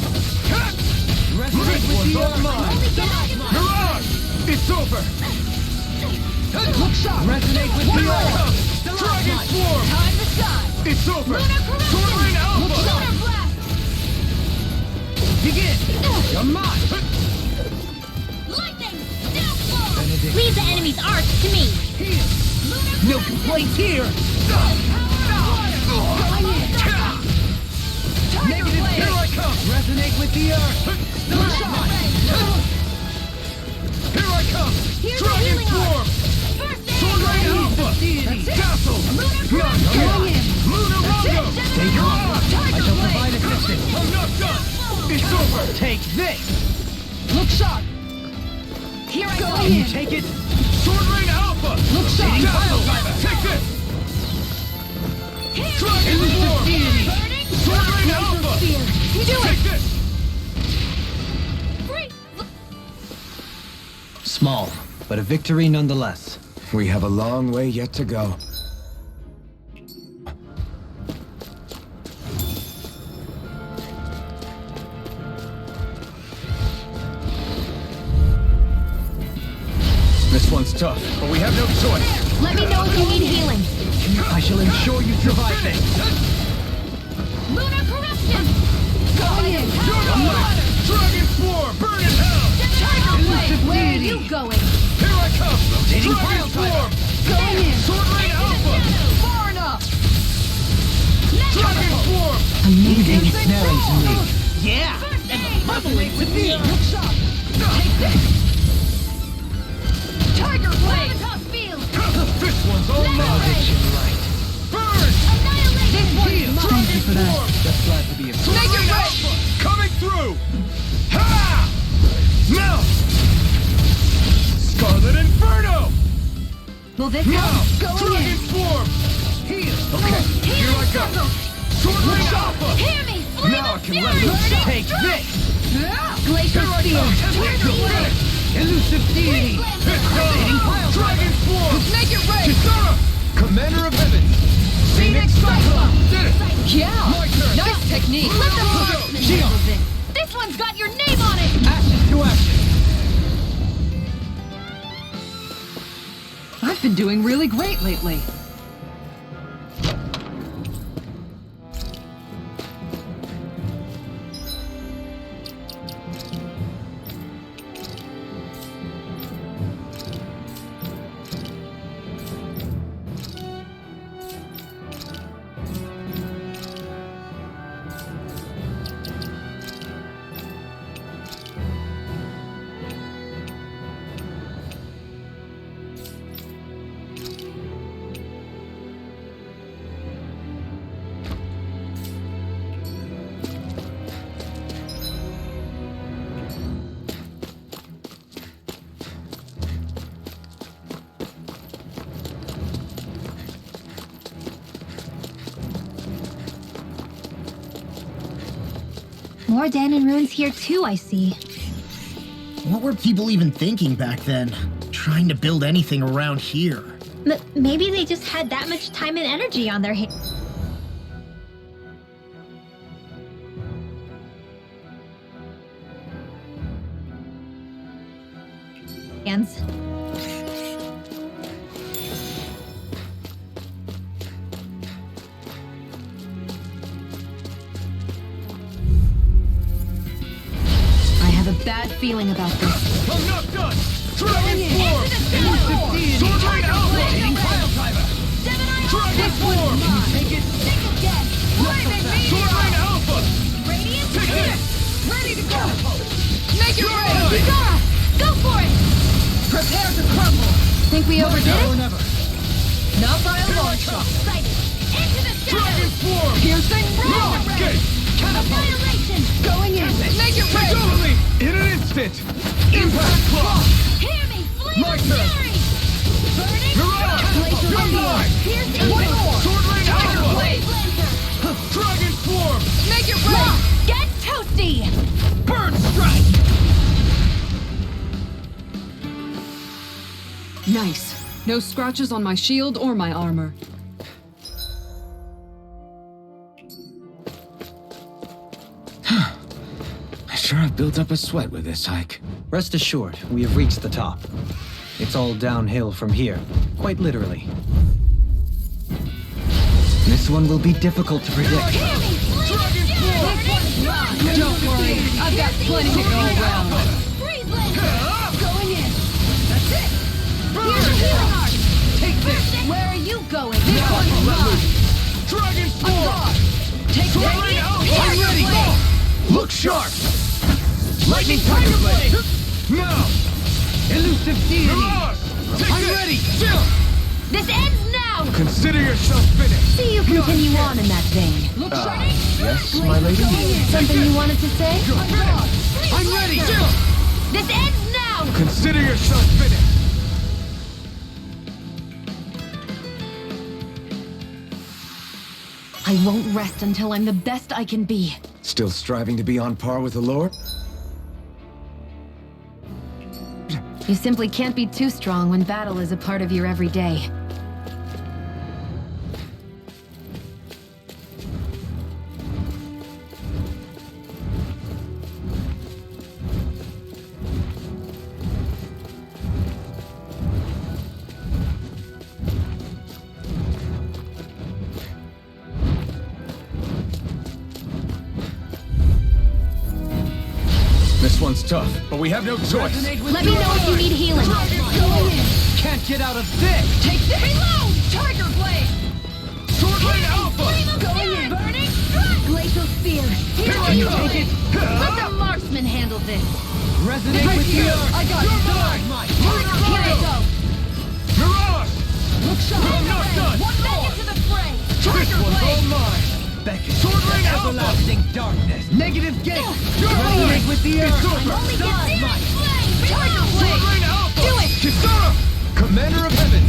Resonate with the all mine! Mirage! It's over! Look sharp! Resonate with Here the I aura! come! Dragon Swarm! Time to shine! It's over! Sword Rain Alpha! Lunar Blast! Begin! You're mine! Lightning! Downfall! Leave the enemy's arts to me! No complaints here! Negative Here I come! Resonate with the earth! Here I come! Here's the Dragon healing Swarm! art! First Sword Rain aid! Alpha! Castle! Lunar Rondo! Stay calm! I shall provide assistance! I'm not done! It's over! Take this! Look sharp! Here I go! Can you take it? Sword Rain Alpha! Look sharp! Castle! Take this! Dragon Swarm! Sword Rain Alpha! Do Take it! this! Small, but a victory nonetheless. We have a long way yet to go. This one's tough, but we have no choice. Let me know if you need healing. I shall ensure you survive this. Lunar Corruption! Dragon Swarm! Burn in hell! Where are you going? Here I come! Dragon Swarm! Going in! Sword Rain Alpha! Far enough! Dragon Swarm! Anything is snaring to me. Yeah! And the bubbling to me! Look sharp! Take this! Tiger Blade! Field! This one's all mine! Validation right. Burn! This one's mine! Thank you for that. Just glad to be of Sword Make it Rain rain! Alpha! Coming through! Ha! Now! Scarlet Inferno! Will this Now! help? Going Dragon in! Swarm! Okay, here I go! Sword Rain Alpha! Hear me! Flame Now I of can Fury! let loose! Take this! Glacier Steel! Elusive deity! Dragon Swarm! Make it rain! Kisara! Commander of Heaven! Phoenix Cyclone! Did it! Yeah! My turn! Nice technique! Let the Go! marksman handle this! This one's got your name on it! Ashes to ashes! I've been doing really great lately. More Danon ruins here too, I see. What were people even thinking back then? Trying to build anything around here. Maybe they just had that much time and energy on their hands. I have a bad feeling about this. I'm not done! Dragon form! Sword Rain Alpha! Dragon form! Take it. Sword Rain Alpha! Take this! Ready to go. Make it You're ready. mine! Bizarre, go for it. Prepare to crumble. Think we overdid Now or it? never! Not by a long shot. Into the Dragon shadows. form! Piercing. Launch gate! Annihilation. Going in. Make it ready. Totally! In an instant! Impact clock! Hear me. My Flame turn. fury. Burning. Mirage! Glacial You're Wind. mine! Piercing. One more! Sword Rain Tiger Alpha! blade. Dragon form! Make it ready. Get toasty. Burn strike! Nice. No scratches on my shield or my armor. I sure have built up a sweat with this hike. Rest assured, we have reached the top. It's all downhill from here, quite literally. This one will be difficult to predict. Dragon form! Don't worry. I've got plenty to go around. Freeze laser. Going in. That's it. Here's the healing arc. Take this. Where are you going? This one's mine. Dragon form! Take Sword that. Rain Alpha! Tiger I'm ready! blade. Look sharp! Lightning Tiger Blade! Now! Elusive deity! Mirage! Take I'm this! ready. Chill! This ends now. Consider yourself finished! See you continue on in that vein. Look shiny. Yes, my lady? Something you wanted to say? I'm ready! Chill! This ends now. Consider yourself finished! I won't rest until I'm the best I can be. Still striving to be on par with the Lord? You simply can't be too strong when battle is a part of your everyday. This one's tough, but we have no choice. Let me know if you need healing. Can't get out of this! Take this. Reload. Tiger blade. Sword Rain Alpha! Going in. Burning strike. Glacial spear. Here I you go. take it. Let the marksman handle this. Resonate with the earth! I got You're it. mine! Here you go. Mirage! Look sharp. I'm not done! One more. Into the fray. This Tiger one's all blade. mine! Beckon. Sword Rain Alpha! Everlasting darkness! Negative gate! You're Resonate mine! with the It's earth! over! Only get searing flame. Tiger Sword blade. Rain Alpha! Do it. Kisara! Commander of Heaven!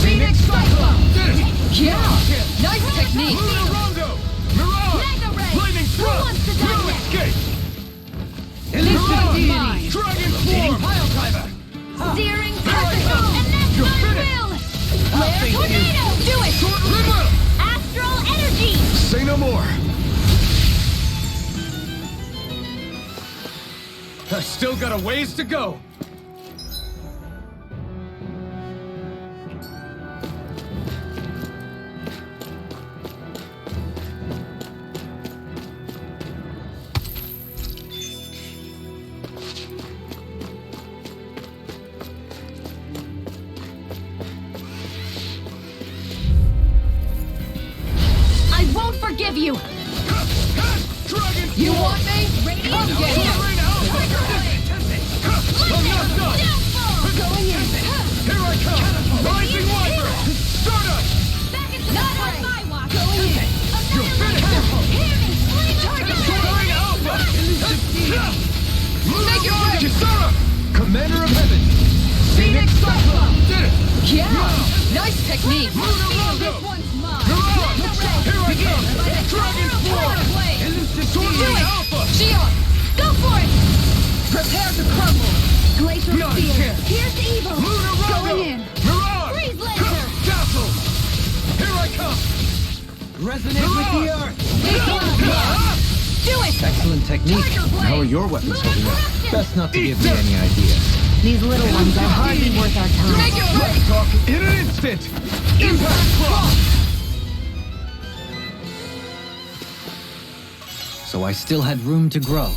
Phoenix Cyclone. Did it! Yeah. Nice technique. Luna Rondo! Mirage! Mega ray. Lightning Who Thrust! wants to die No next? escape! Elusive deity! mine. Dragon Dating form! pile driver! Searing tentacle. And that's You're my finished. will. Flare tornado. Do it. Goodwill! Astral energy. Say no more! I still got a ways to go! I won't forgive you. Dragon You form! want me? Come get Sword him. Rain Alpha! Tiger blade. I'm not done! Downfall. Going in. Here I come! Rising Viper! Stardust! Back into the fray. On my watch. Going in. You're finished! Hear me. Flame tiger Sword blade. Rain Alpha! Make it right. Kisara! Commander of Heaven! Phoenix Cyclone. Did it! Yeah. Nice technique. Luna Rondo! This one's mine. Mirage! Mega ray. Here I come! Dragon form! Tiger blade. Sword Rain Alpha! Shion! Go for it! Prepare to crumble! Glacial Not a Spear! chance. Here's evil! Lunar Rondo! Going in! Mirage! Freeze laser! Dazzle! Here I come! Resonate with the earth! Big blood! Do it! Excellent technique. Tiger Blade! How are your weapons Lunar holding up? corruption! Best not to give me any ideas. These little ones are hardly worth our time. Make it right! Talking in an instant! Impact Cross! So I still had room to grow.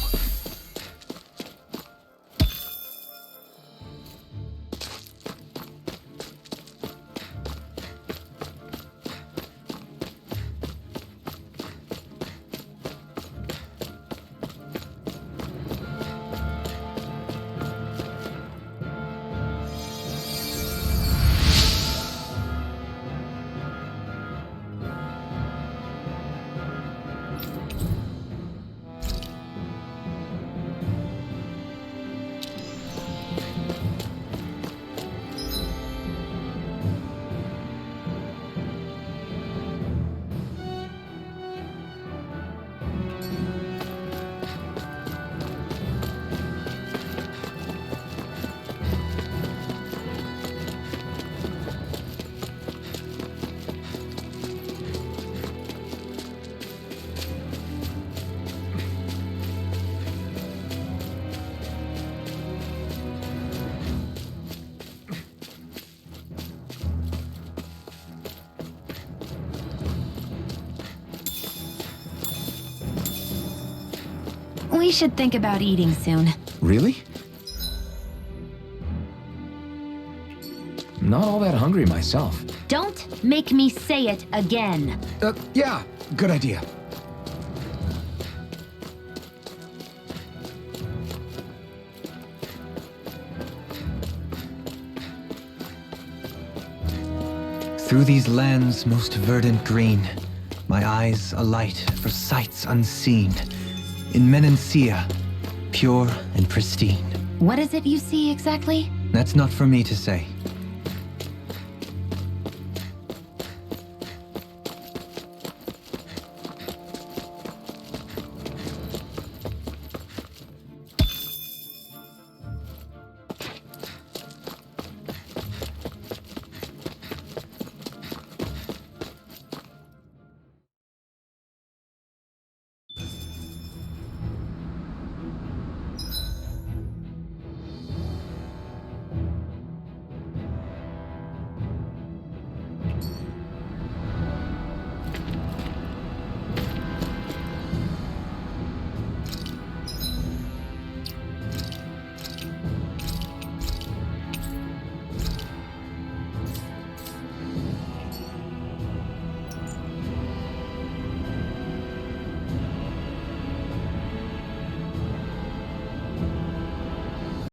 We should think about eating soon. Really? I'm not all that hungry myself. Don't make me say it again. Yeah, good idea. Through these lands most verdant green, my eyes alight for sights unseen. In Menancia, pure and pristine. What is it you see exactly? That's not for me to say.